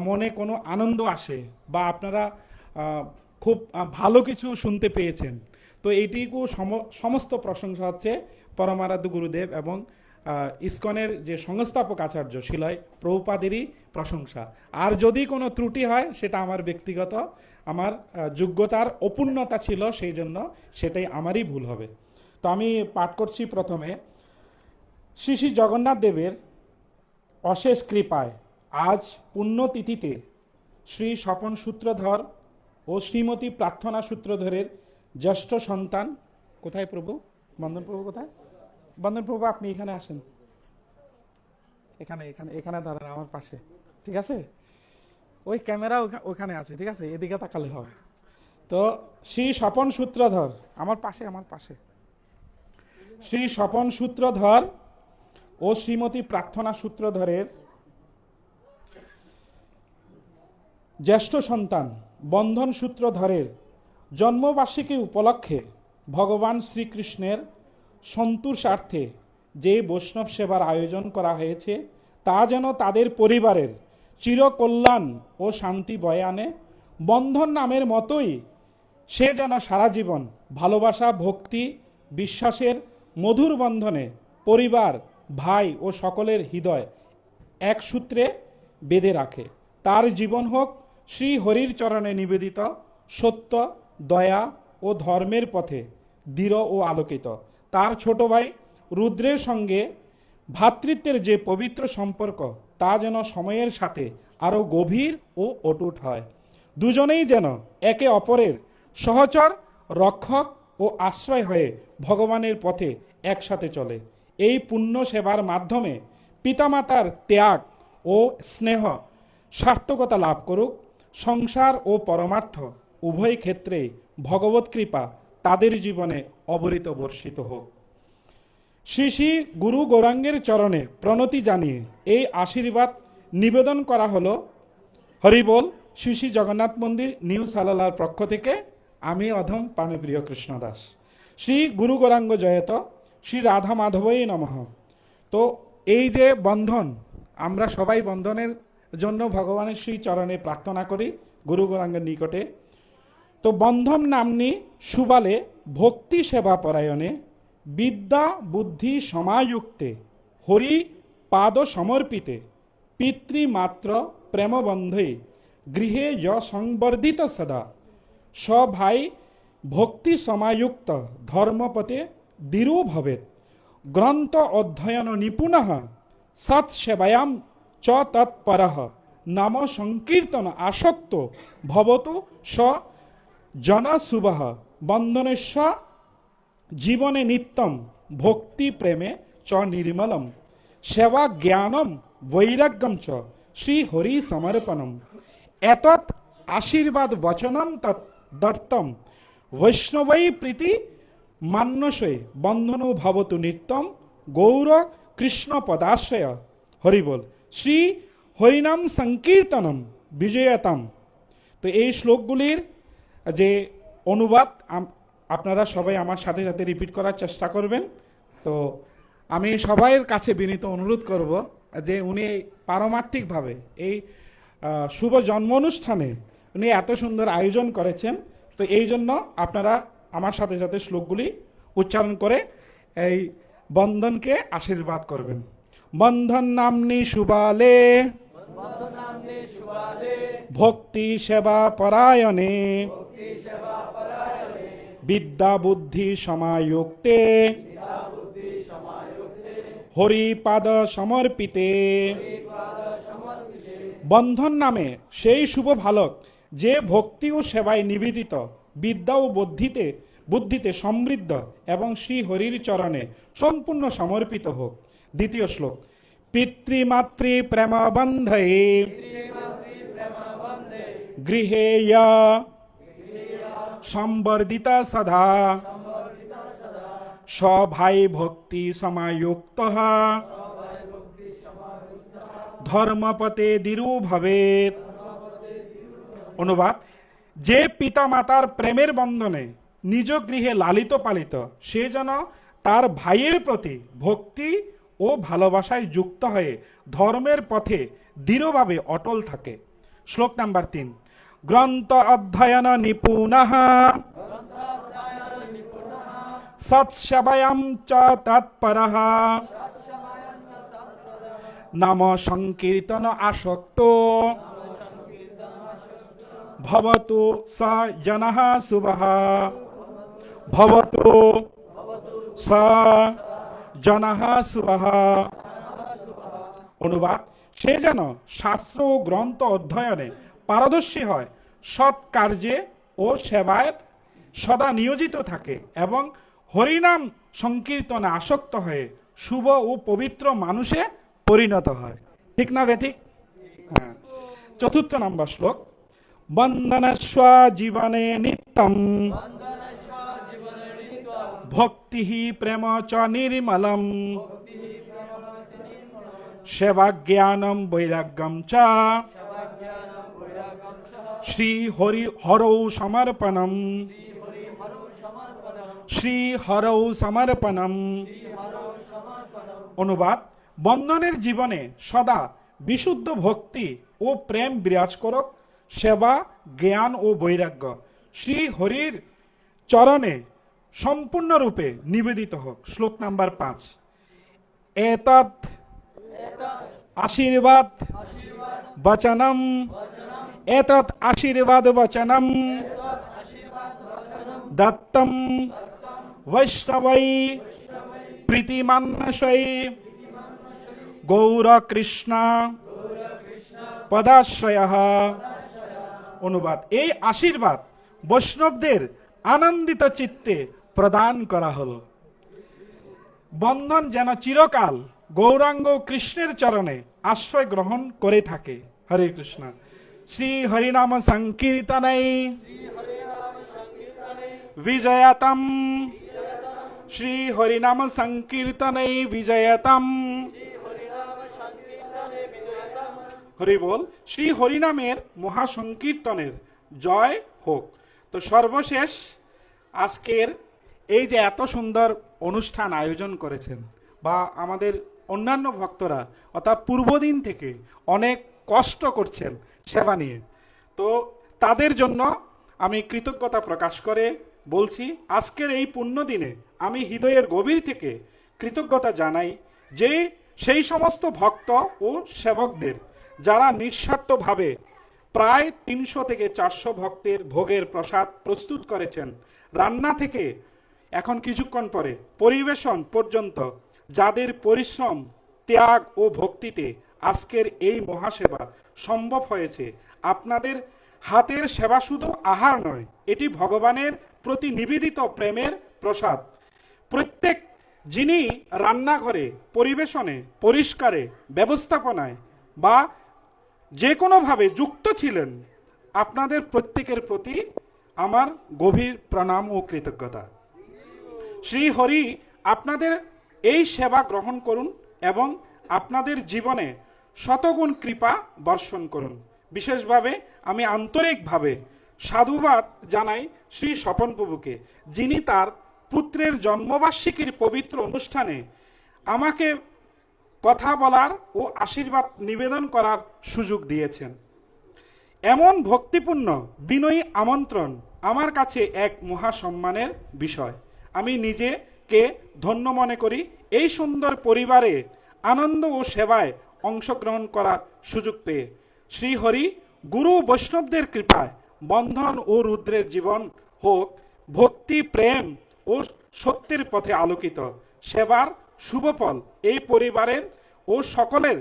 মনে কোনো আনন্দ আসে বা আপনারা খুব ভালো কিছু শুনতে পেয়েছেন, তো এইটিকু সমস্ত প্রশংসা হচ্ছে পরমারাধ্য গুরুদেব এবং ইস্কনের যে সংস্থাপক আচার্য শিলয় প্রভুপাদেরই প্রশংসা। আর যদি কোনো ত্রুটি হয় সেটা আমার ব্যক্তিগত, আমার যোগ্যতার অপূর্ণতা ছিল, সেই জন্য সেটাই আমারই ভুল হবে। তো আমি পাঠ করছি প্রথমে। শ্রী শ্রী জগন্নাথ দেবের অশেষ কৃপায় আজ পুণ্যতিথিতে শ্রী স্বপন সূত্রধর ও শ্রীমতী প্রার্থনা সূত্রধরের জ্যেষ্ঠ সন্তান, কোথায় প্রভু? বন্দন প্রভু কোথায়? বন্দন প্রভু আপনি এখানে আসেন, এখানে এখানে এখানে দাঁড়ান আমার পাশে, ঠিক আছে? ওই ক্যামেরা ওখানে আছে, ঠিক আছে? এদিকে তাকালে হবে। তো শ্রী স্বপন সূত্রধর আমার পাশে, আমার পাশে শ্রী স্বপন সূত্রধর ও শ্রীমতী প্রার্থনা সূত্রধরের জ্যেষ্ঠ সন্তান বন্ধন সূত্রধরের জন্মবার্ষিকী উপলক্ষে ভগবান শ্রীকৃষ্ণের সন্তোষার্থে যে বৈষ্ণব সেবার আয়োজন করা হয়েছে তা যেন তাদের পরিবারের চিরকল্যাণ ও শান্তি বয়ে আনে। বন্ধন নামের মতোই সে যেন সারা জীবন ভালোবাসা, ভক্তি, বিশ্বাসের মধুর বন্ধনে পরিবার, ভাই ও সকলের হৃদয় এক সূত্রে বেঁধে রাখে। তার জীবন হোক শ্রী হরির চরণে নিবেদিত, সত্য, দয়া ও ধর্মের পথে দৃঢ় ও আলোকিত। তার ছোট ভাই রুদ্রের সঙ্গে ভ্রাতৃত্বের যে পবিত্র সম্পর্ক, তা যেন সময়ের সাথে আরও গভীর ও অটুট হয়। দুজনেই যেন একে অপরের সহচর, রক্ষক ও আশ্রয় হয়ে ভগবানের পথে একসাথে চলে। এই পুণ্য সেবার মাধ্যমে পিতামাতার ত্যাগ ও স্নেহ সার্থকতা লাভ করুক। সংসার ও পরমার্থ উভয় ক্ষেত্রে ভগবত কৃপা তাদের জীবনে অবরিত বর্ষিত হোক। শ্রী শ্রী গুরু গৌরাঙ্গের চরণে প্রণতি জানিয়ে এই আশীর্বাদ নিবেদন করা হলো। হরিবোল। শ্রী শ্রী জগন্নাথ মন্দির নিউ সালালার পক্ষ থেকে আমি অধম প্রাণপ্রিয় কৃষ্ণ দাস। শ্রী গুরু গৌরাঙ্গ জয়ত, শ্রী রাধা মাধবই নমঃ। তো এই যে বন্ধন, আমরা সবাই বন্ধনের জন্য ভগবানের শ্রী চরণে প্রার্থনা করি গুরু গৌরাঙ্গের নিকটে। তো বন্ধন নাম্নী সুবালে ভক্তি সেবা পরায়ণে বিদ্যা বুদ্ধি সমাযুক্তে হরি পাদ সমর্পিতে পিতৃমাত্র প্রেমবন্ধে গৃহে য সংবর্ধিত সদা স ভাই ভক্তি সমাযুক্ত ধর্মপতে দৃঢ় ভবেত। গ্রন্থ অধ্যয়ন নিপুণঃ সৎসেবায়াম চ তৎপরঃ নাম সংকীর্তন আসক্ত ভবতু স জনশুভঃ। বন্দনেশ্ব জীবনে নিত্যম ভক্তি প্রেমে চ নির্মলম সেবা জ্ঞানম বৈরাগ্যম চ শ্রী হরি সমর্পণম। এতৎ আশীর্বাদ বচনম তৎ দত্তম বৈষ্ণবৈ প্রীতি মান্যসে বন্ধনো ভবতু নিত্যম গৌর কৃষ্ণ পদাশ্রয়। হরিবোল। শ্রী হরিনাম সংকীর্তনম বিজয়তাম। তো এই শ্লোকগুলির যে অনুবাদ আপনারা সবাই আমার সাথে সাথে রিপিট করার চেষ্টা করবেন। তো আমি সবাইয়ের কাছে বিনীত অনুরোধ করব যে উনি পারমার্থিকভাবে এই শুভ জন্ম অনুষ্ঠানে উনি এত সুন্দর আয়োজন করেছেন। তো এই জন্য আপনারা আমার সাথে সাথে শ্লোকগুলি উচ্চারণ করে এই বন্ধনকে আশীর্বাদ করবেন। বন্ধন নাম্নী সুবালে ভক্তি সেবা পরায়ণে বিদ্যা বুদ্ধি সমায়ুক্তে হরিপাদ সমর্পিতে। বন্ধন নামে সেই শুভ ভালক যে ভক্তি ও সেবায় নিবেদিত, বিদ্যা ও বুদ্ধিতে সমৃদ্ধ এবং শ্রী হরির চরণে সম্পূর্ণ সমর্পিত হোক। দ্বিতীয় শ্লোক। পিতৃমাতৃ প্রেমবন্ধে গৃহে সম্বর্ধিত সদা সভাই ভক্তি সমাযুক্ত ধর্মপতে দৃঢ় ভবেত। অনুবাদ। যে পিতা মাতার প্রেমের বন্ধনে নিজ গৃহে লালিত পালিত, সে যেন তার ভাইয়ের প্রতি ভক্তি ও ভালোবাসায় যুক্ত হয়ে ধর্মের পথে দৃঢ়ভাবে অটল থাকে। শ্লোক নাম্বার 3। গ্রন্থ অধ্যয়ন নিপুণঃ সৎসেবায়াম চ তৎপরঃ নাম সংকীর্তন আসক্ত ভবতু স জনঃ শুভঃ। ভবতু স জনঃ শুভঃ। অনুবাদ। সে যেন শাস্ত্র ও গ্রন্থ অধ্যয়নে পারদর্শী হয়, সৎ কার্যে ও সেবায় সদা নিয়োজিত থাকে এবং হরিনাম সংকীর্তনে আসক্ত হয়ে শুভ ও পবিত্র মানুষে পরিণত হয়। ঠিক না বেঠিক? হ্যাঁ। 4 নম্বর শ্লোক। বন্দনস্ব জীবনে নিত্যম ভক্তি প্রেম চ নির্মলম সেবা জ্ঞানম বৈরাগ্যম চ শ্রী হরৌ সমর্পণম। শ্রী হরৌ সমর্পণম। অনুবাদ। বন্ধনের জীবনে সদা বিশুদ্ধ ভক্তি ও প্রেম বিরাজ করুক, সেবা জ্ঞান ও বৈরাগ্য শ্রী হরির চরণে সম্পূর্ণরূপে নিবেদিত হোক। শ্লোক নাম্বার 5। এতৎ আশীর্বাদ বচনম, এতৎ আশীর্বাদ বচনম দত্তম বৈষ্ণবৈ প্রীতিমান্নসৈ গৌর কৃষ্ণ পদাশ্রয়ঃ। অনুবাদ: এই আশীর্বাদ বৈষ্ণবদের আনন্দিত চিত্তে প্রদান করা হলো। বন্ধন যেন চিরকাল গৌরাঙ্গ কৃষ্ণের চরণে আশ্রয় গ্রহণ করে থাকে। হরে কৃষ্ণ। শ্রী হরিনাম সংকীর্তনে বিজয়তম, শ্রী হরিনাম সংকীর্তনে বিজয়তম। হরি বল। শ্রী হরিনামের মহাসংকীর্তনের জয় হোক। তো সর্বশেষ আজকের এই যে এত সুন্দর অনুষ্ঠান আয়োজন করেছেন, বা আমাদের অন্যান্য ভক্তরা অর্থাৎ পূর্বদিন থেকে অনেক কষ্ট করছেন সেবা নিয়ে, তো তাদের জন্য আমি কৃতজ্ঞতা প্রকাশ করে বলছি, আজকের এই পুণ্য দিনে আমি হৃদয়ের গভীর থেকে কৃতজ্ঞতা জানাই যে সেই সমস্ত ভক্ত ও সেবকদের যারা নিঃস্বার্থভাবে প্রায় 300 থেকে 400 ভক্তের ভোগের প্রসাদ প্রস্তুত করেছেন। রান্না থেকে এখন কিছুক্ষণ পরে পরিবেশন পর্যন্ত যাদের পরিশ্রম, ত্যাগ ও ভক্তিতে আজকের এই মহাসেবা সম্ভব হয়েছে। আপনাদের হাতের সেবা শুধু আহার নয়, এটি ভগবানের প্রতি নিবেদিত প্রেমের প্রসাদ। প্রত্যেক যিনি রান্নাঘরে, পরিবেশনে, পরিষ্কারে, ব্যবস্থাপনায় বা যে কোনোভাবে যুক্ত ছিলেন, আপনাদের প্রত্যেকের প্রতি আমার গভীর প্রণাম ও কৃতজ্ঞতা। শ্রী হরি আপনাদের এই সেবা গ্রহণ করুন এবং আপনাদের জীবনে শতগুণ কৃপা বর্ষণ করুন। বিশেষভাবে আমি আন্তরিকভাবে সাধুবাদ জানাই শ্রী স্বপন প্রভুকে, যিনি তার পুত্রের জন্মবার্ষিকীর পবিত্র অনুষ্ঠানে আমাকে কথা বলার ও আশীর্বাদ নিবেদন করার সুযোগ দিয়েছেন। এমন ভক্তিপূর্ণ বিনয়ী আমন্ত্রণ আমার কাছে এক মহাসম্মানের বিষয়। আমি নিজেকে ধন্য মনে করি এই সুন্দর পরিবারে আনন্দ ও সেবায় অংশগ্রহণ করার সুযোগ পেয়ে। শ্রীহরি গুরু বৈষ্ণবদের কৃপায় বন্ধন ও রুদ্রের জীবন হোক ভক্তি, প্রেম ও সত্যের পথে আলোকিত। সেবার শুভফল এই পরিবারের ও সকলের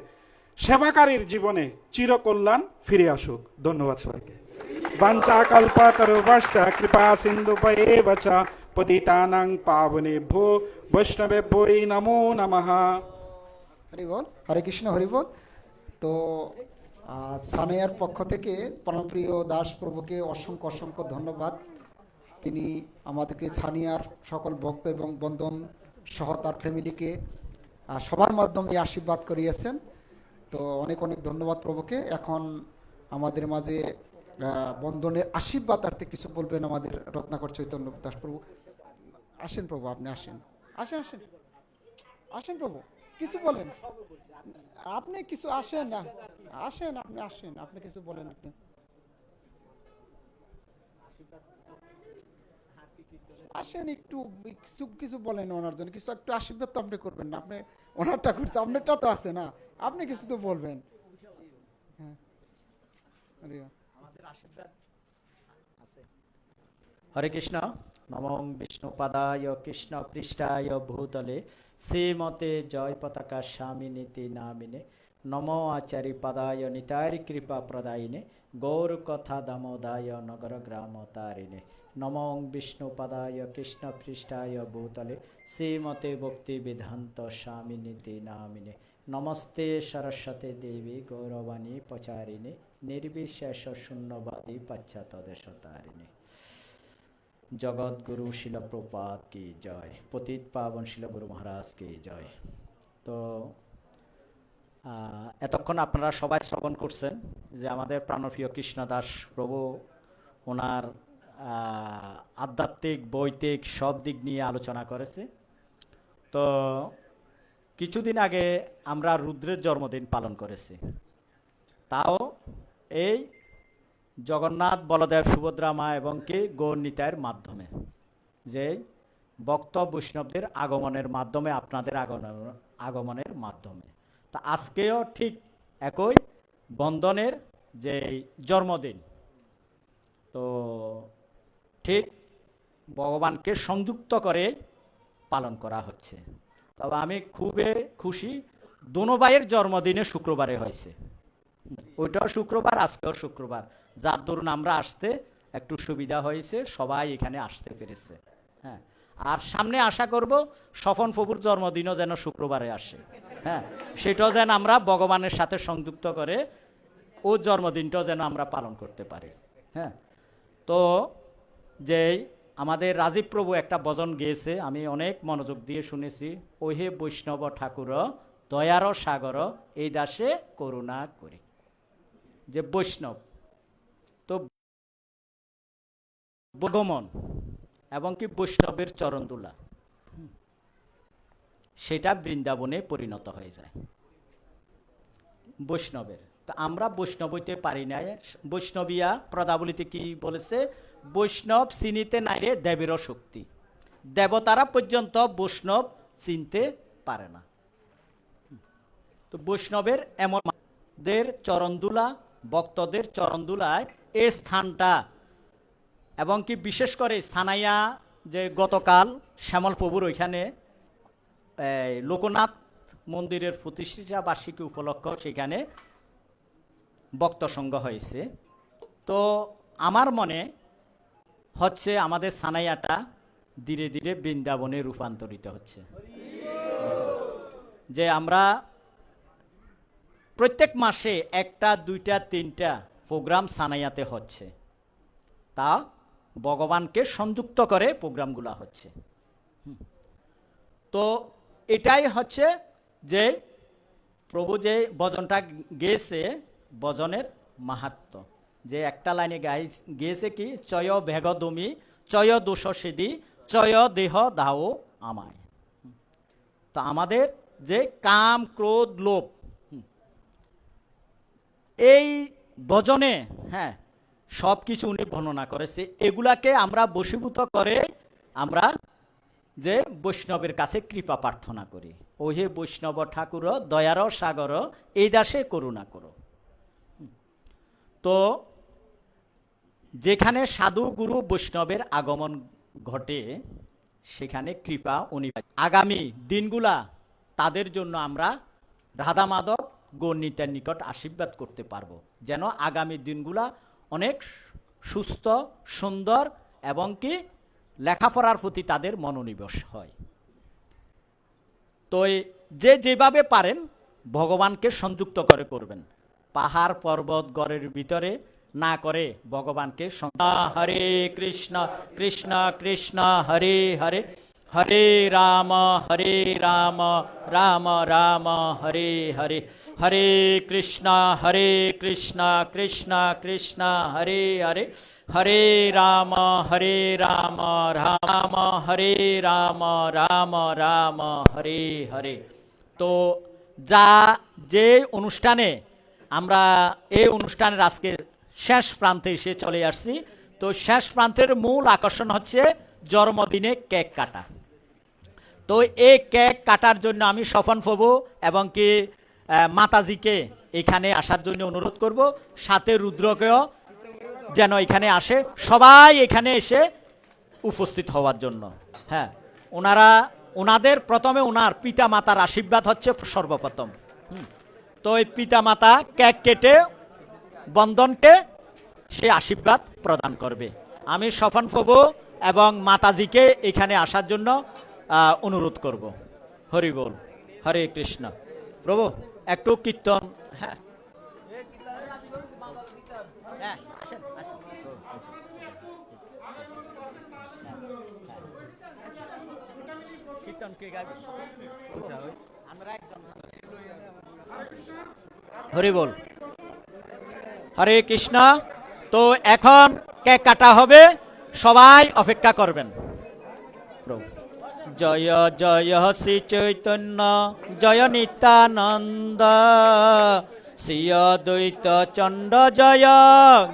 সেবাকারীর জীবনে চিরকল্যাণ ফিরে আসুক। ধন্যবাদ সবাইকে। বাঞ্ছা কল্পতরুভ্যশ্চ কৃপা সিন্ধুভ্যেব চ পতিতানাং পাবনেভ্যো বৈষ্ণবেভ্যো নমো নমঃ। হরি বল। হরে কৃষ্ণ, হরি বল। তো সানাইয়ার পক্ষ থেকে প্রাণপ্রিয় দাস প্রভুকে অসংখ্য অসংখ্য ধন্যবাদ। তিনি আমাদেরকে ছানিয়ার সকল ভক্ত এবং বন্ধন সহ তার ফ্যামিলিকে সবার মাধ্যমে আশীর্বাদ করিয়েছেন। তো অনেক অনেক ধন্যবাদ প্রভুকে। এখন আমাদের মাঝে বন্ধনের আশীর্বাদার্থে কিছু বলবেন আমাদের রত্নাকর চৈতন্য দাস প্রভু। আসেন প্রভু, আপনি আসেন, আসেন আসেন আসেন প্রভু, কিছু বলেন আপনি, কিছু আসেন না, আসেন আপনি, আসেন আপনি কিছু বলেন। আপনি আসেন, একটু কিছু কিছু বলেন ওনার জন্য, কিছু একটু আশীর্বাদ তো আপনি করবেন না, আপনি ওনারটা করছে, আপনারটা তো আছে না, আপনি কিছু তো বলবেন। হ্যাঁ, হরে কৃষ্ণ। নমঃ বিষ্ণুপাদায় কৃষ্ণ পৃষ্ঠায় ভূতলে শ্রীমতে জয় পতাকা স্বামিনীতি নামিনে নমো আচার্য পাদায় নিতারি কৃপা প্রদায়িনে গৌর কথা দামোদায় নগর গ্রাম তারিণে নমঃ বিষ্ণুপাদায় কৃষ্ণ পৃষ্ঠায় ভূতলে শ্রীমতে ভক্তি বিধান্ত স্বামিনীতি নামিনে নমস্তে সরস্বতী দেবী গৌরবাণী পচারিণে নির্বিশেষ শূন্যবাদী পাশ্চাত্য দেশতারিণে। জগৎ গুরু শিল প্রপাত কি জয়, পতিত পাবন শিল গুরু মহারাজ কি জয়। তো এতক্ষণ আপনারা সবাই শ্রবণ করছেন যে আমাদের প্রাণপ্রিয় কৃষ্ণদাস প্রভু ওনার আধ্যাত্মিক, বৈদিক সব দিক নিয়ে আলোচনা করেছে। তো কিছুদিন আগে আমরা রুদ্রের জন্মদিন পালন করেছি, তাও এই জগন্নাথ, বলদেব, সুভদ্রা মা এবং কি গৌরনীতায়ের মাধ্যমে, যে ভক্ত বৈষ্ণবদের আগমনের মাধ্যমে, আপনাদের আগমনের মাধ্যমে। তা আজকেও ঠিক একই বন্ধনের যে জন্মদিন, তো ঠিক ভগবানকে সংযুক্ত করে পালন করা হচ্ছে। তবে আমি খুবই খুশি, দোনো ভাইয়ের জন্মদিনে শুক্রবারে হয়েছে, ওইটাও শুক্রবার, আজকেও শুক্রবার, যার দরুন আমরা আসতে একটু সুবিধা হয়েছে, সবাই এখানে আসতে পেরেছে। হ্যাঁ, আর সামনে আশা করব স্বপন প্রভুর জন্মদিনও যেন শুক্রবারে আসে। হ্যাঁ, সেটাও যেন আমরা ভগবানের সাথে সংযুক্ত করে ও জন্মদিনটাও যেন আমরা পালন করতে পারি। হ্যাঁ, তো যে আমাদের রাজীব প্রভু একটা ভজন গেয়েছে, আমি অনেক মনোযোগ দিয়ে শুনেছি, ওহে বৈষ্ণব ঠাকুর দয়ার সাগর এই দাসে করুণা করি। যে বৈষ্ণব তো আগমন এবং কি বৈষ্ণবের চরণদুলা, সেটা বৃন্দাবনে পরিণত হয়ে যায় বৈষ্ণবের। তা আমরা বৈষ্ণব হইতে পারি না। বৈষ্ণবিয়া পদাবলিতে কি বলেছে? বৈষ্ণব চিনিতে নাই রে দেবেরও শক্তি, দেবতারা পর্যন্ত বৈষ্ণব চিনতে পারে না। তো বৈষ্ণবের এমন দের চরণদুলা, ভক্তদের চরণদুলায় এই স্থানটা, এবং কি বিশেষ করে সানাইয়া, যে গতকাল শ্যামল প্রভুর ওইখানে লোকনাথ মন্দিরের প্রতিষ্ঠা বার্ষিকী উপলক্ষ সেখানে ভক্ত সংঘ হয়েছে। তো আমার মনে হচ্ছে আমাদের সানাইয়াটা ধীরে ধীরে বৃন্দাবনে রূপান্তরিত হচ্ছে। যে আমরা প্রত্যেক মাসে একটা, দুইটা, তিনটা প্রোগ্রাম সানাইয়াতে হচ্ছে, তা ভগবানকে সংযুক্ত করে প্রোগ্রামগুলো হচ্ছে। তো এটাই হচ্ছে যে প্রভু যে ভজনটা গেয়েছে, ভজনের মাহাত্ম্য, যে একটা লাইনে গেয়েছে কি, চয় ভেগদমি চয় দোষ সিদ্ধি চয় দেহ দাও আমায়। তো আমাদের যে কাম, ক্রোধ, লোভ, এই ভজনে হ্যাঁ সব কিছু উনি বর্ণনা করেছে, এগুলাকে আমরা বশীভূত করে আমরা যে বৈষ্ণবের কাছে কৃপা প্রার্থনা করি, ওহে বৈষ্ণব ঠাকুর দয়ার সাগর এই দাসে করুণা করো। তো যেখানে সাধু গুরু বৈষ্ণবের আগমন ঘটে, সেখানে কৃপা উনি। আগামী দিনগুলা তাদের জন্য আমরা রাধা মাধব গৌরনীতার নিকট আশীর্বাদ করতে পারবো, যেন আগামী দিনগুলা অনেক সুস্থ, সুন্দর এবং কি লেখাপড়ার প্রতি তাদের মনোনিবেশ হয়। তো যে যেভাবে পারেন ভগবানকে সংযুক্ত করে করবেন। পাহাড় পর্বত গড়ের ভিতরে না করে ভগবানকে হরে কৃষ্ণ কৃষ্ণ কৃষ্ণ হরে হরে, হরে রাম রাম রাম হরে হরে, হরে কৃষ্ণ কৃষ্ণ কৃষ্ণ হরে হরে, হরে রাম রাম হরে রাম রাম রাম হরে হরে। তো যে অনুষ্ঠানে আমরা এই অনুষ্ঠানের আজকের শেষ প্রান্তে এসে চলে আসছি, তো শেষ প্রান্তের মূল আকর্ষণ হচ্ছে জন্মদিনে কেক কাটা। তো এই কেক কাটার জন্য আমি স্বপন প্রভু এবং কি মাতাজিকে এখানে আসার জন্য অনুরোধ করব, সাথে রুদ্রকেও যেন এখানে আসে, সবাই এখানে এসে উপস্থিত হওয়ার জন্য। হ্যাঁ, ওনাদের প্রথমে ওনার পিতা মাতার আশীর্বাদ হচ্ছে সর্বপ্রথম। তো এই পিতা মাতা কেক কেটে বন্ধনকে সে আশীর্বাদ প্রদান করবে। আমি স্বপন প্রভু এবং মাতাজিকে এখানে আসার জন্য অনুরোধ করব। হরি বল, হরে কৃষ্ণ। প্রভু একটু কীর্তন। হ্যাঁ আসেন আসেন। কীর্তন কে গাইবে? আমরা একজন। হরি বল, হরে কৃষ্ণ। তো এখন কেক কাটা হবে, সবাই অপেক্ষা করবেন। জয় জয় শ্রী চৈতন্য জয় নিত্যানন্দ, শ্রী অদ্বৈত চন্দ্র জয়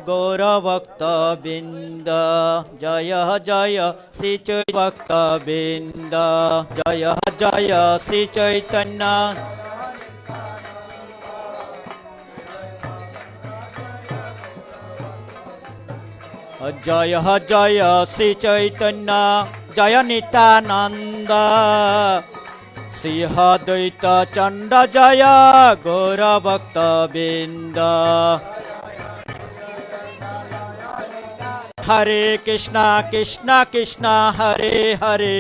গৌর ভক্ত বৃন্দ জয় জয় শ্রী ভক্ত বৃন্দ জয় জয় শ্রী চৈতন্য জয় জয় শ্রী চৈতন্য জয় নিত্যানন্দ শ্রী অদ্বৈত চন্দ্র জয় গৌর ভক্ত বৃন্দ হরে কৃষ্ণ কৃষ্ণ কৃষ্ণ হরে হরে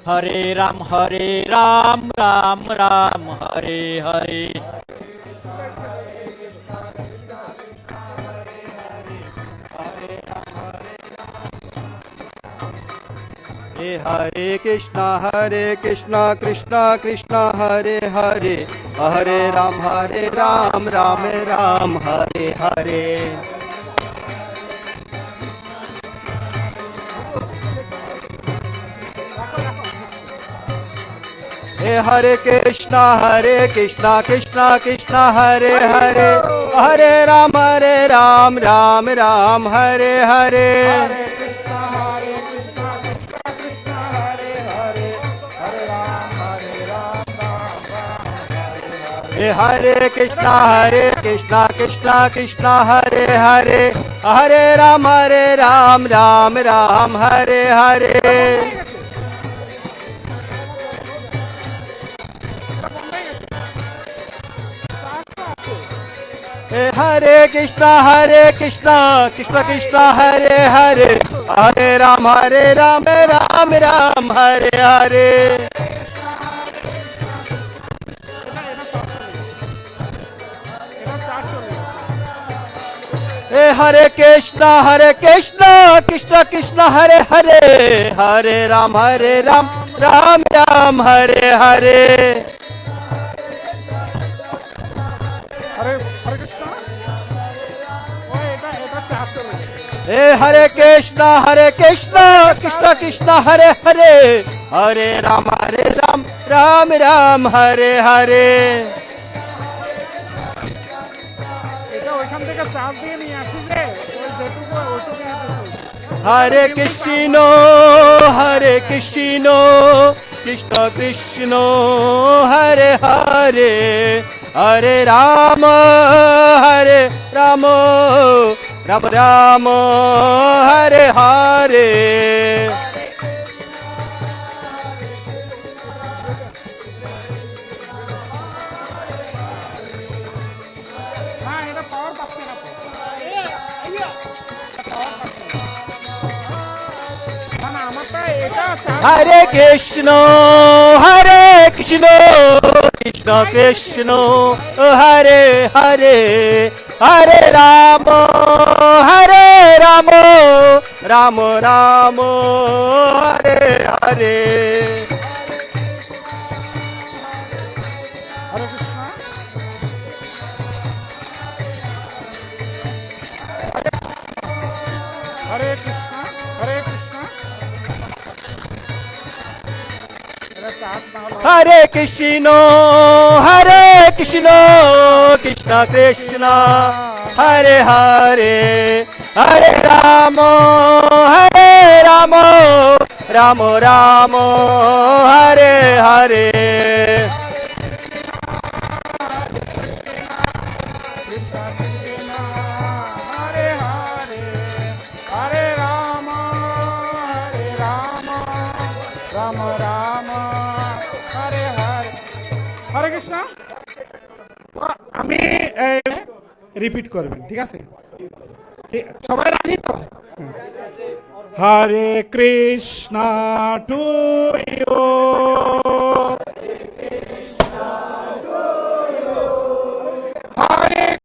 হরে রাম রাম রাম হরে হরে हरे कृष्णा कृष्ण कृष्ण हरे हरे हरे राम राम राम हरे हरे हरे कृष्णा कृष्ण कृष्ण हरे हरे हरे राम राम राम हरे हरे हरे कृष्णा कृष्ण कृष्ण हरे हरे हरे राम राम राम हरे हरे हरे कृष्णा कृष्ण कृष्ण हरे हरे हरे राम राम राम हरे हरे हरे कृष्णा कृष्ण कृष्ण हरे हरे हरे राम राम राम हरे हरे हरे कृष्णा कृष्ण कृष्ण हरे हरे हरे राम राम राम हरे हरे हरे कृष्ण कृष्ण कृष्ण हरे हरे हरे राम राम राम हरे हरे हरे कृष्ण कृष्ण कृष्ण हरे हरे हरे राम राम राम हरे हरे हरे कृष्ण कृष्ण कृष्ण हरे हरे हरे राम राम राम हरे हरे আমি রিপিট করবেন, ঠিক আছে? সবাই রাজি তো? হরে কৃষ্ণ টু ইউ